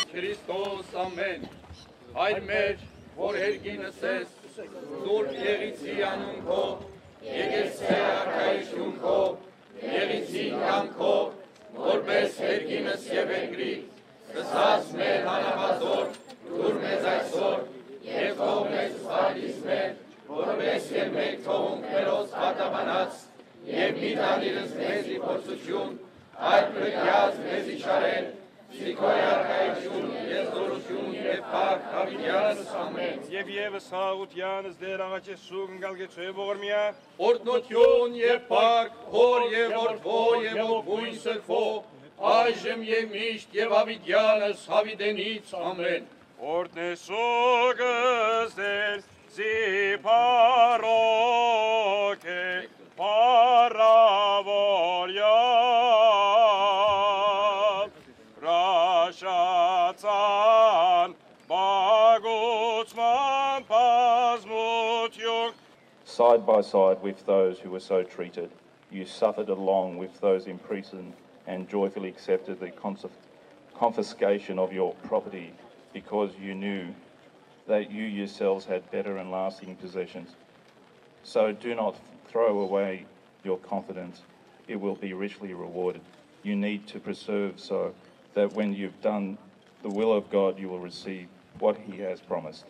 Քրիստոս ամեն։ Հայր մեր, որ հերգինս ես, Սուրբ Եղիցի անուն քո, եկեցե արքայություն քո, Եղիցի կամքով, որպես հերգինս եւ հերգրի, սկսած մեր հանավազոր, դուր մեզ այսօր, եւ թող մեզ սպարիս մեր, որպես եւ մեկ թողունք մերոս պատաբանած, եւ մի տանիրս մեզի փորձություն, այդ պրկյաց մեզի շարել, Սիկոյ արքայություն, եւ զորություն, եւ փառք հավիտյանս ամեն։ Եվ եւս հաղությանս դեր աղաչես շուգն գալգեցու եւ ողորմիա, օրդնություն եւ փառք, հոր եւ որդվո եւ ողբույն սրբո, այժմ եւ միշտ եւ հավիտյանս հավիտենից ամեն։ Օրդնեսուգս դեր զիպարոք է պարավորյա, Rashatan bagutsman pasmutyung. Side by side with those who were so treated, you suffered along with those in prison and joyfully accepted the confiscation of your property because you knew that you yourselves had better and lasting possessions. So do not throw away your confidence, it will be richly rewarded. You need to preserve so that when you've done the will of God, you will receive what He has promised.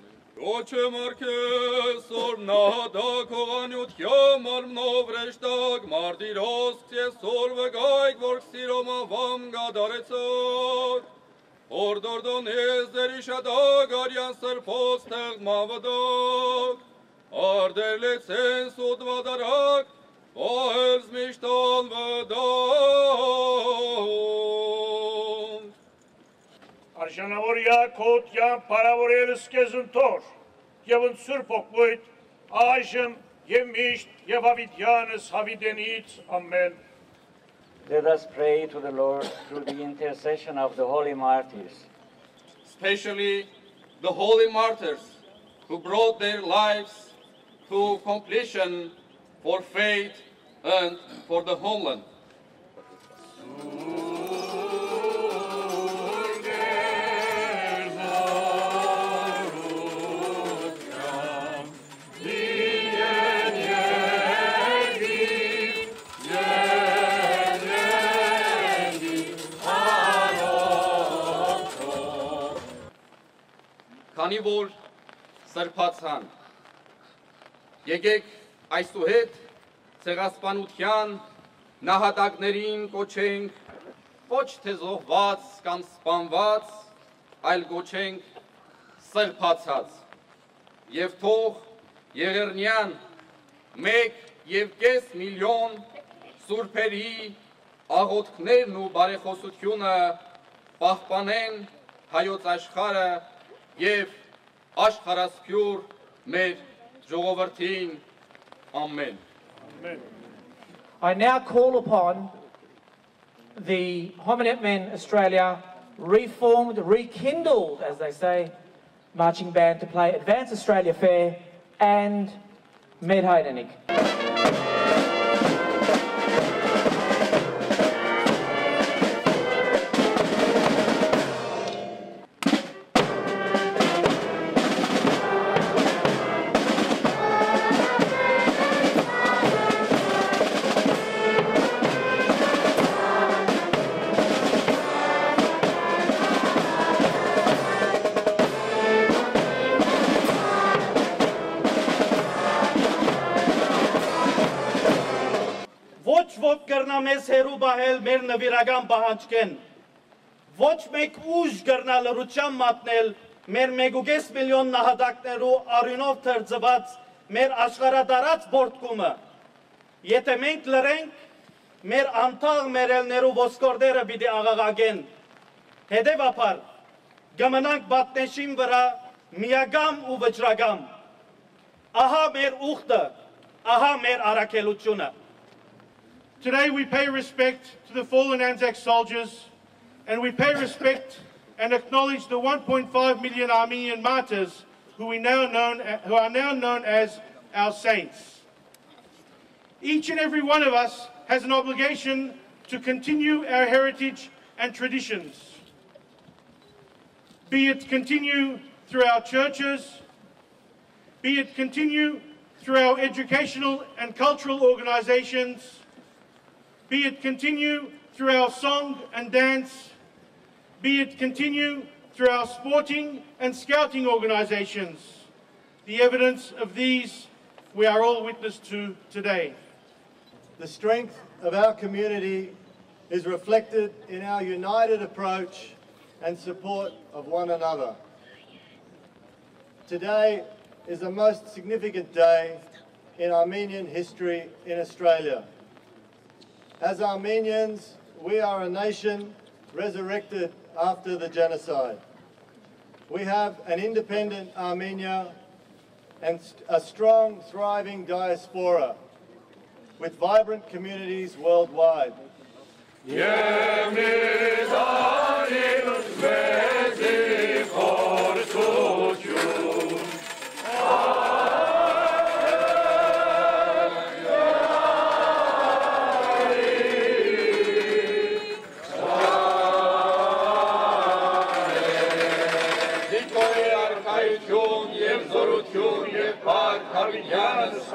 Արժանավորյա քոթյան պարավորելս կեզունտոր, և ընցուրպ ոգույտ, այժմ և միշտ և հավիտյանս հավիտենից, ամեն։ Let us pray to the Lord through the intercession of the holy martyrs. Especially the holy martyrs who brought their lives to completion for faith and for the homeland. Քանի որ սրբացան, եկեք այսուհետ ցեղասպանության նահատակներին կոչենք ոչ թե զոհված կամ սպանված, այլ կոչենք սրբացած, եւ թող Եղեռնյան 1.5 միլիոն սուրբերի աղոթքներն ու բարեխոսությունը պահպանեն հայոց աշխարհը եւ աշխարհասփյուր մեր ժողովրդին ամեն։ I now call upon the Hominid Men Australia reformed, rekindled, as they say, marching band to play Advance Australia Fair and Medheidenik. Ոչ կրնա մեզ հերու բահել մեր նվիրական պահանջքեն, ոչ մեկ ուժ կրնա լրության մատնել մեր 1.5 միլիոն նահատակներու արյունով թրջված մեր աշխարհադարած բորտկումը, եթե մենք լրենք, մեր անթաղ մերելներու ոսկորդերը պիտի աղաղագեն, հետևաբար կմնանք պատնեշին վրա միագամ ու վճռագամ, ահա մեր ուխտը, ահա մեր առաքելությունը։ Today we pay respect to the fallen Anzac soldiers, and we pay respect and acknowledge the 1.5 million Armenian martyrs who are now known as our saints. Each and every one of us has an obligation to continue our heritage and traditions. be it continue through our churches, be it continue through our educational and cultural organisations, be it continue through our song and dance, be it continue through our sporting and scouting organisations. The evidence of these we are all witness to today. The strength of our community is reflected in our united approach and support of one another. Today is the most significant day in Armenian history in Australia. As Armenians, we are a nation resurrected after the genocide. We have an independent Armenia and a strong, thriving diaspora with vibrant communities worldwide.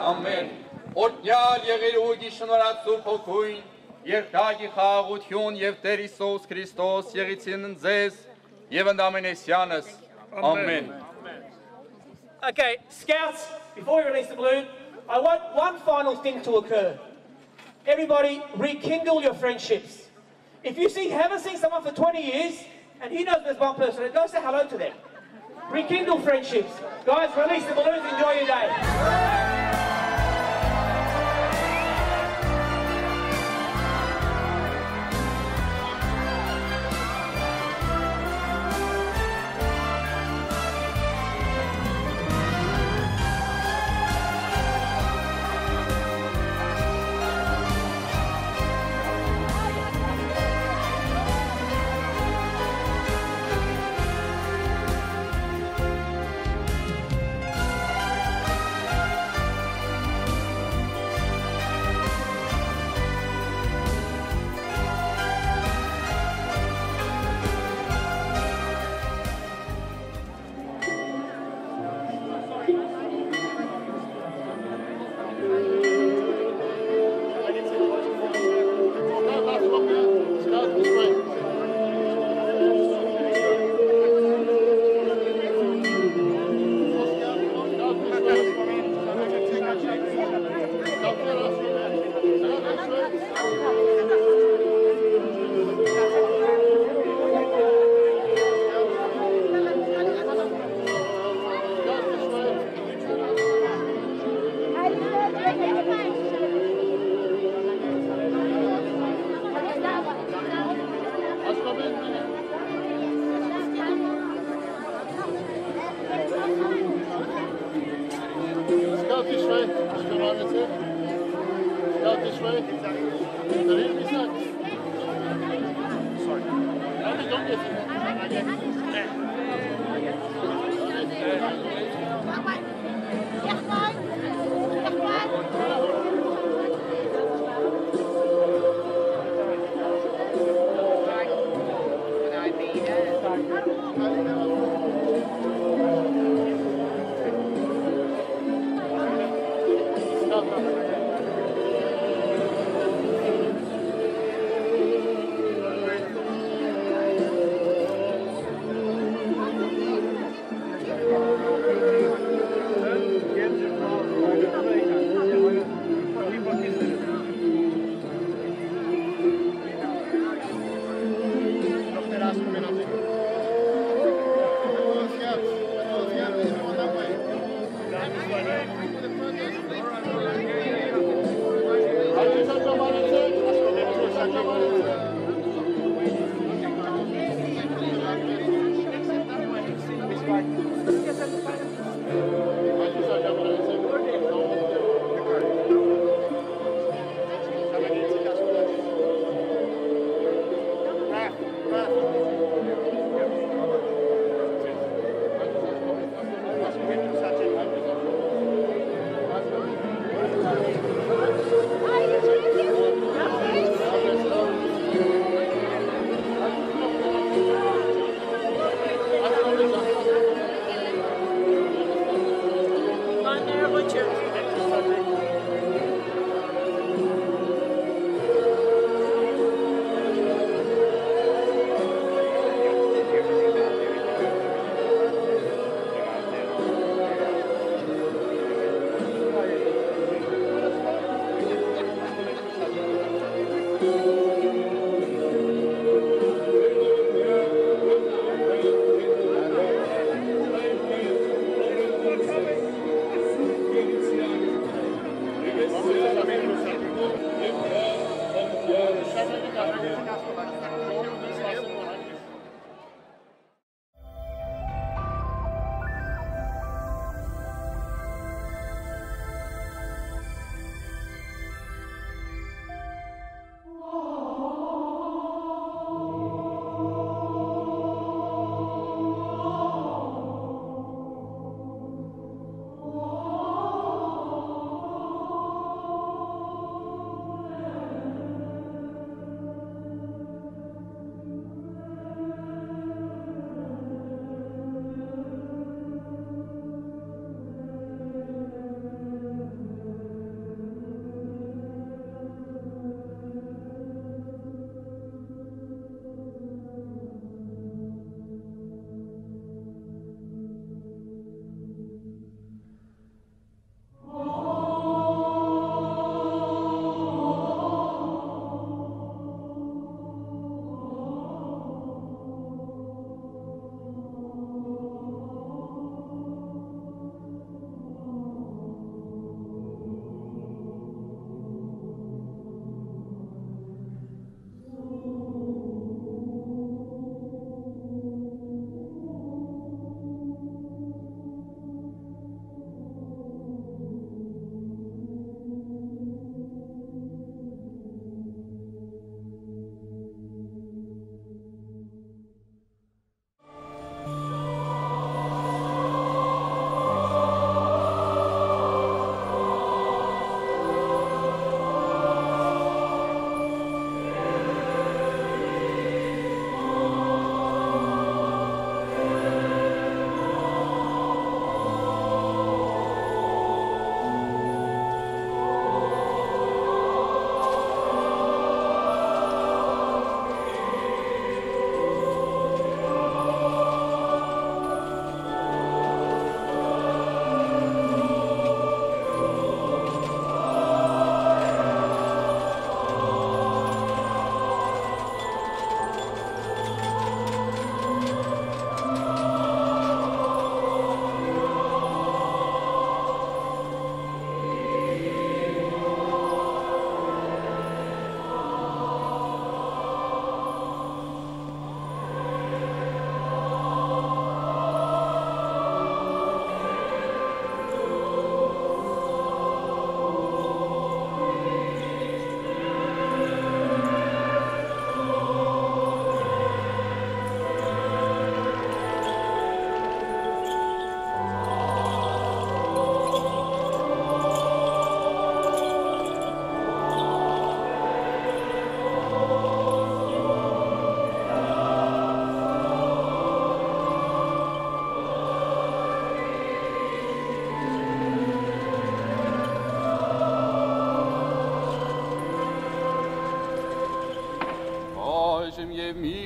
Ամեն օրհնյալ եղիր ու գիշնորացու փոքույն երկակի խաղաղություն եւ Տեր Հիսուս Քրիստոս եղիցին ձեզ եւ ընդամենեսյանս Amen. Okay, Scouts, before we release the balloon, I want one final thing to occur. Everybody, rekindle your friendships. If you haven't seen someone for 20 years, and he knows there's one person, go say hello to them. Rekindle friendships. Guys, release the balloons, enjoy your day.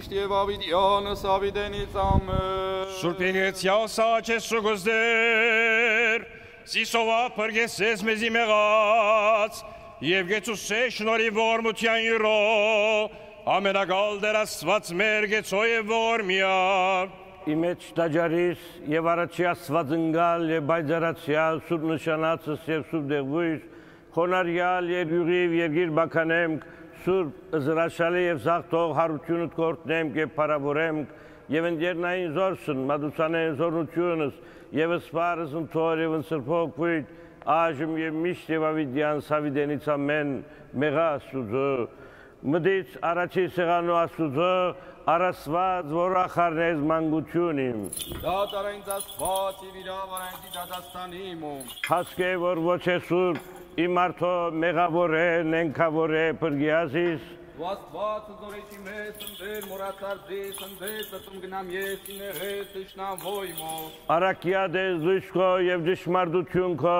Միշտ եւ ավիդյանս ավիդենից ամեն Սուրբ Եկեղեցիաս աչես շուգոզդեր Սիսովա պրգեսես մեզի մեղած Եվ գեցուսե շնորի ողորմության յուրո Ամենագալ դեր աստված մեր գեցո և ողորմյա Իմեջ տաջարիս և առաջի աստված ընգալ և բայձարացյալ սուրբ նշանացս և սուրբ դեղվույր խոնարյալ երկյուղիվ երգիր բականեմք սուրբ զրաշալի և զաղթող հարությունըտ կորտնեմք և պարավորեմք և ընդերնային զորսն մադուսանեն զորնությունս և սպարս ընթոր և ընսրփող կույտ Աժմ և միշտ և ավիդյան սավիդենից ամեն մեղա աստուծո, մդից առաջի սեղանու աստուծո, արասված, որ ախարնեզ մանգություն իմ։ Դատ արայնց աստված և իրավ արայնցի դատաստան իմում։ Հասկ է, որ ոչ է սուրբ, իմ արդո մեղավոր է, նենքավոր է, պրգիազիս, Աստված զորեցի մեզ ընդեր մորացար ձեզ ընդեր ծծում գնամ ես իներես իշնամ ոյմով Արակյադ ես զույշքո և դշմարդություն քո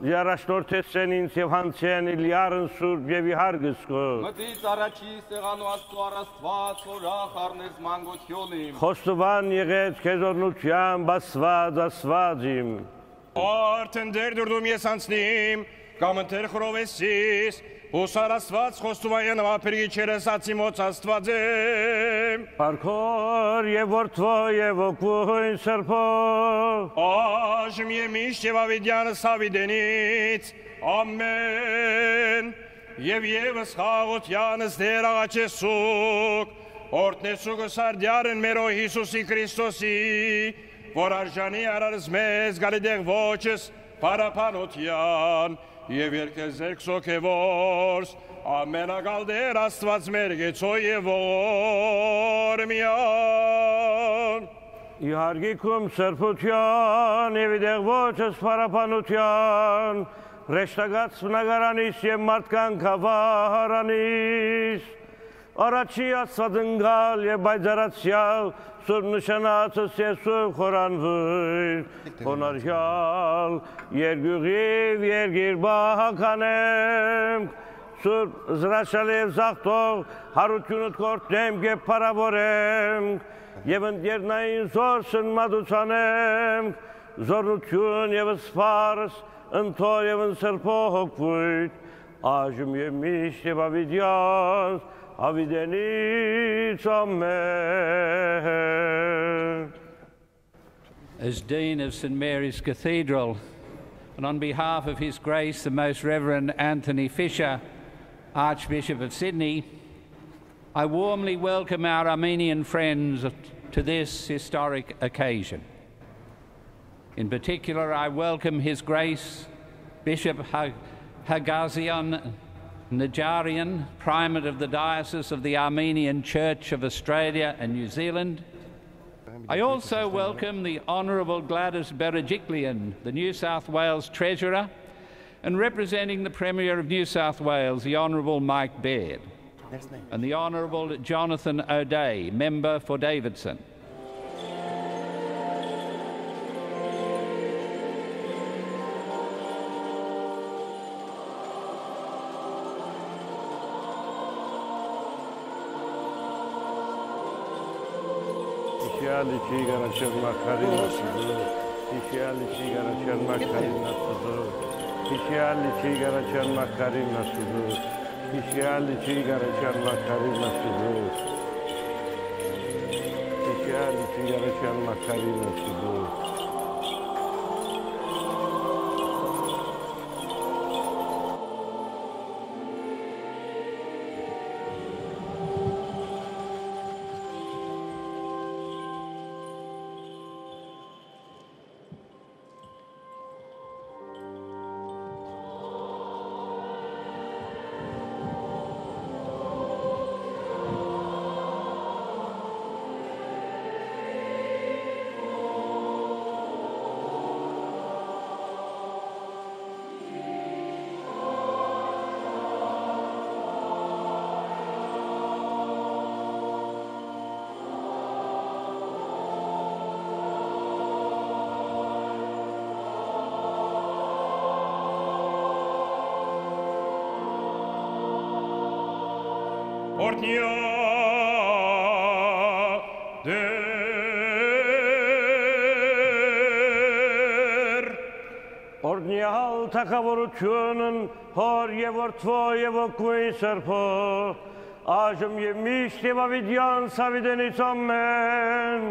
Զիարաշնորթեսեն ինձ և հանցեն իլյարն սուրբ և իհարգս քո Մտից առաջի սեղանու աստու առաստված որախ արնես մանգություն իմ Խոստովան եղեց քեզորնության ասված իմ Արդեն դեր դուրդում ես անցնիմ կամ ընթեր խրովեսիս Ուսար աստված խոստուվայեն ապերգի չերես ացիմոց աստված եմ Պարքոր և որդվո և ոգվույն սրպո Աժմ և միշտ և ավիդյանս ավիդենից ամեն Եվ եվս խաղոտյանս դեր աղաչեսուկ Օրտնեսուկը սարդյարն մերո Հիսուսի Քրիստոսի Որ արժանի արարս մեզ գալիդեղ ոչս պարապանոտյան Եվ երկես զերքսոքևորս, ամենագալ դեր աստված մեր գեցո և ողորմյան Իհարգիքում սրպության և իդեղ ոչս պարապանության Ռեշտագած վնագարանիս և մարդկան կավահարանիս Առաջի աստված ընգալ և բայձարացյալ Սուրբ նշանացս և սուրբ խորանվույր Խոնարյալ երգյուղիվ երգիր բահականեմք Սուրբ զրաշալ և զաղթող հարությունըտ կորտնեմք և պարավորեմք Եվ ընդերնային զորսն մադուցանեմք Զորնություն և սպարս ընթոր և ընսրփող հոգվույտ Աժմ և միշտ և ավիդյանս Avidenից Amen. As Dean of St Mary's Cathedral, and on behalf of His Grace the Most Reverend Anthony Fisher, Archbishop of Sydney, I warmly welcome our Armenian friends to this historic occasion. In particular, I welcome His Grace Bishop Hagazian Najarian, Primate of the Diocese of the Armenian Church of Australia and New Zealand. I also welcome the Honourable Gladys Berejiklian, the New South Wales Treasurer, and representing the Premier of New South Wales, the Honourable Mike Baird, and the Honourable Jonathan O'Day, Member for Davidson. Ortnian Օրհնյալ թագավորությունն Հոր եւ Որդվո եւ Օգնույն Սրբո, այժմ եւ միշտ եւ ավիդյան սավիդենից ամեն։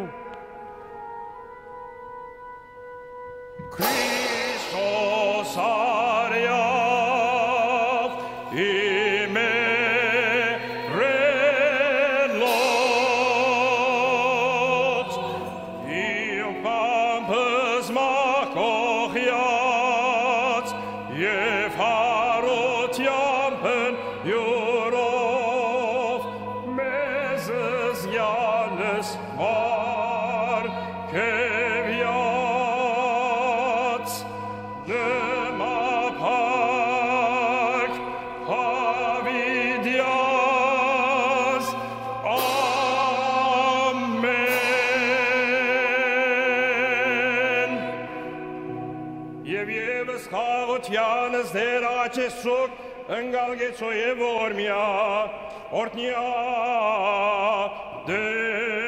Քրիստոս արյավ իմե Jesús, engalgezo evormia, ortnia der.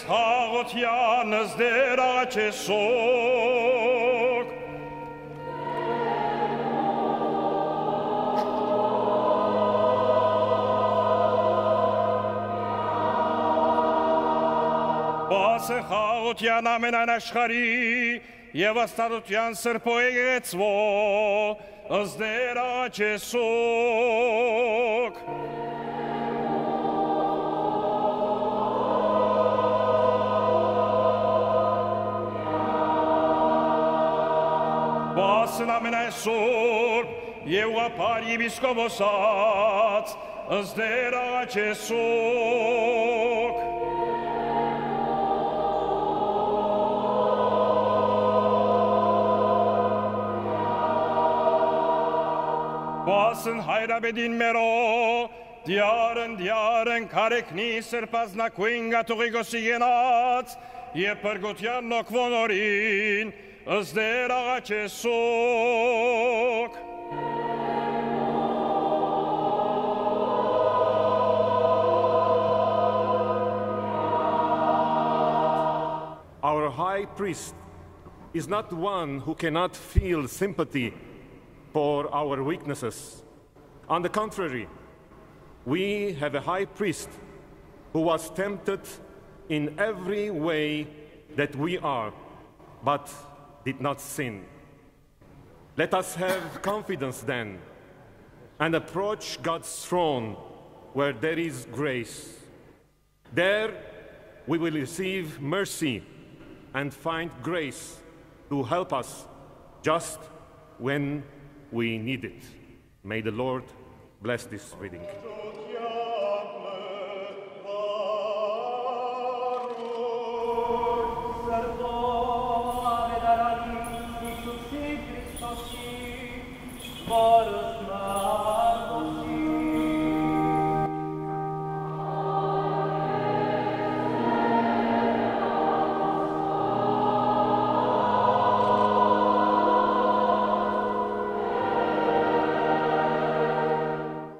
Hagotjanes der Achesog. Բասը խաղոտյան ամենայն աշխարի և աստատության սրբո էգեցվո, ըզդեր Achesog. Բասն ամենայն սուրբ և ուղապար եպիսկոպոսած, ըզդեր Achesog. Բասն հայրաբեդին մերո, դյարն կարեկնի սրպազնակույն գատուղիգոսի գենած, և պրգոտյան նոքվոնորին, ըզդեր Achesog. Our high priest is not one who cannot feel sympathy for our weaknesses. On the contrary, we have a high priest who was tempted in every way that we are, but did not sin. Let us have confidence then and approach God's throne where there is grace. There we will receive mercy and find grace to help us just when we need it. May the Lord bless this reading.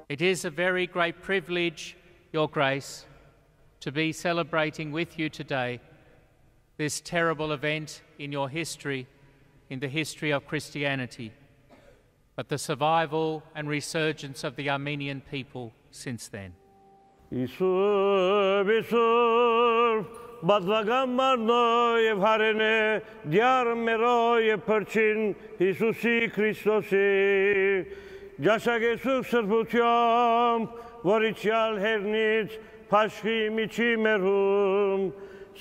It is a very great privilege, Your Grace, to be celebrating with you today this terrible event in your history, in the history of Christianity, but the survival and resurgence of the Armenian people since then. Բադվագան մարնո և հարենե դյար մերո և պրչին Հիսուսի Քրիստոսի Ջաշագեսուկ սրբությամբ, որ իչյալ հերնից պաշխի միջի մերում,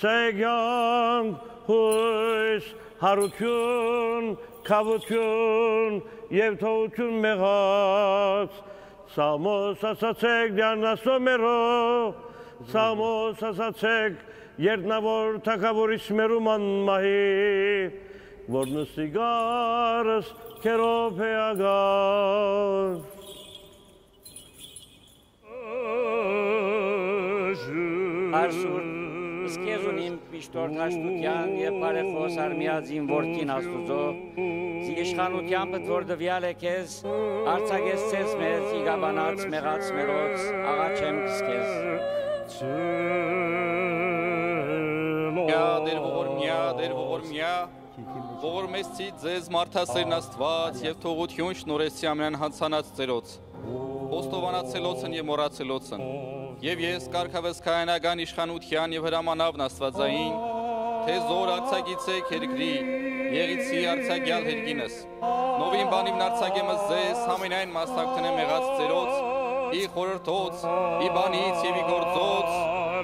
սեգյանք, հույս, հարություն, կավություն և թողություն մեղած, սամոս ասացեք դյարնասո մերո, սամոս ասացեք երտնավոր թակավորից մերում անմահի, որ նստիգարս Քերոփեագար Արսուր, սկեզուն իմ պիշտորդաշտության և բարեխոս արմիածին որդին աստուծո, զիշխանությամբ դորդվյալ է քեզ, արցագեսցես մեզ իգաբանած մեղած մերոց, աղաչեմ կսկեզ։ Դեր ողորմյա, ողորմեսցի ձեզ մարդասերն աստված և թողություն շնորհեցի ամենան հանցանած ձերոց, ոստովանացելոցն և մոռացելոցն, և ես կարգավեզքայանական իշխանության և հրամանավն աստվածային, թե զոր արձագիցեք երկրի, եղիցի արձագյալ հերգինս, նովին բանիվն արձագեմս ձեզ համենայն մասնակցնեմ եղած ձերոց, ի խորհրդոց, ի բանից և ի գործոց,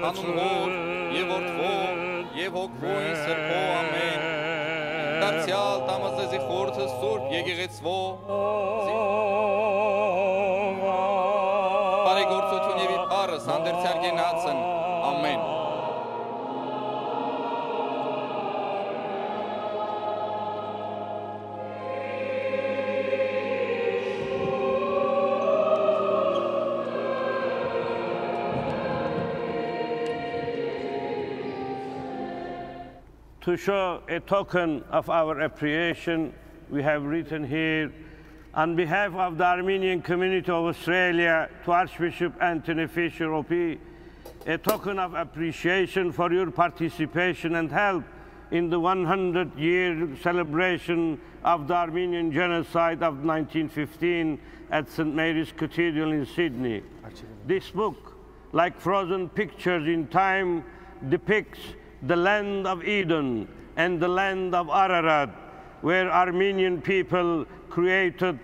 հանունով և որդվով և հոգվույն սրբո ամեն, դարձյալ տամազեզի խորհրդը սուրբ եկեղեցվո, բարեգործություն և ի պարս հանդերձյալ գենացն, ամեն։ To show a token of our appreciation, we have written here, on behalf of the Armenian community of Australia, to Archbishop Anthony Fisher, OP, a token of appreciation for your participation and help in the 100-year celebration of the Armenian genocide of 1915 at St. Mary's Cathedral in Sydney. This book, like frozen pictures in time, depicts the land of Eden and the land of Ararat, where Armenian people created,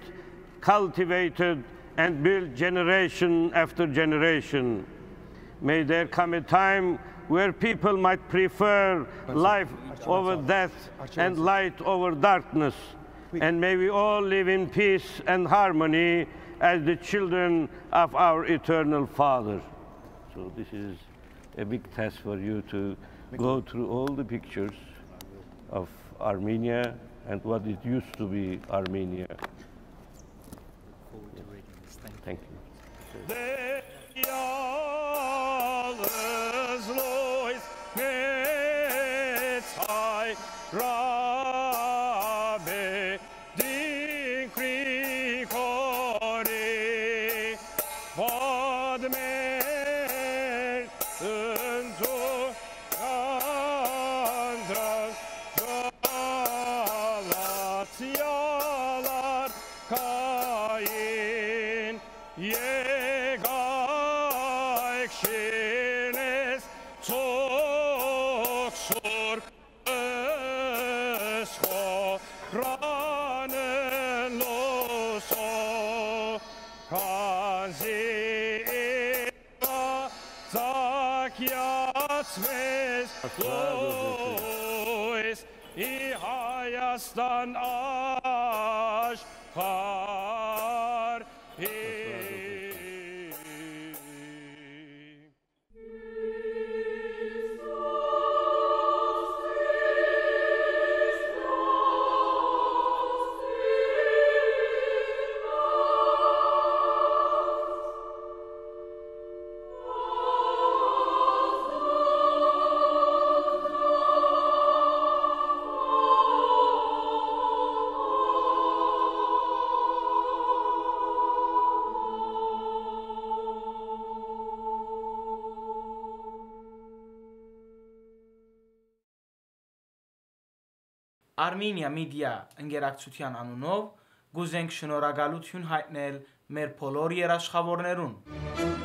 cultivated, and built generation after generation. May there come a time where people might prefer life over death and light over darkness, and may we all live in peace and harmony as the children of our eternal Father. So this is a big task for you to go through all the pictures of Armenia and what it used to be Armenia. Thank Armenia Media ընկերակցության անունով գուզենք շնորհակալություն հայտնել մեր բոլոր երաշխավորներուն։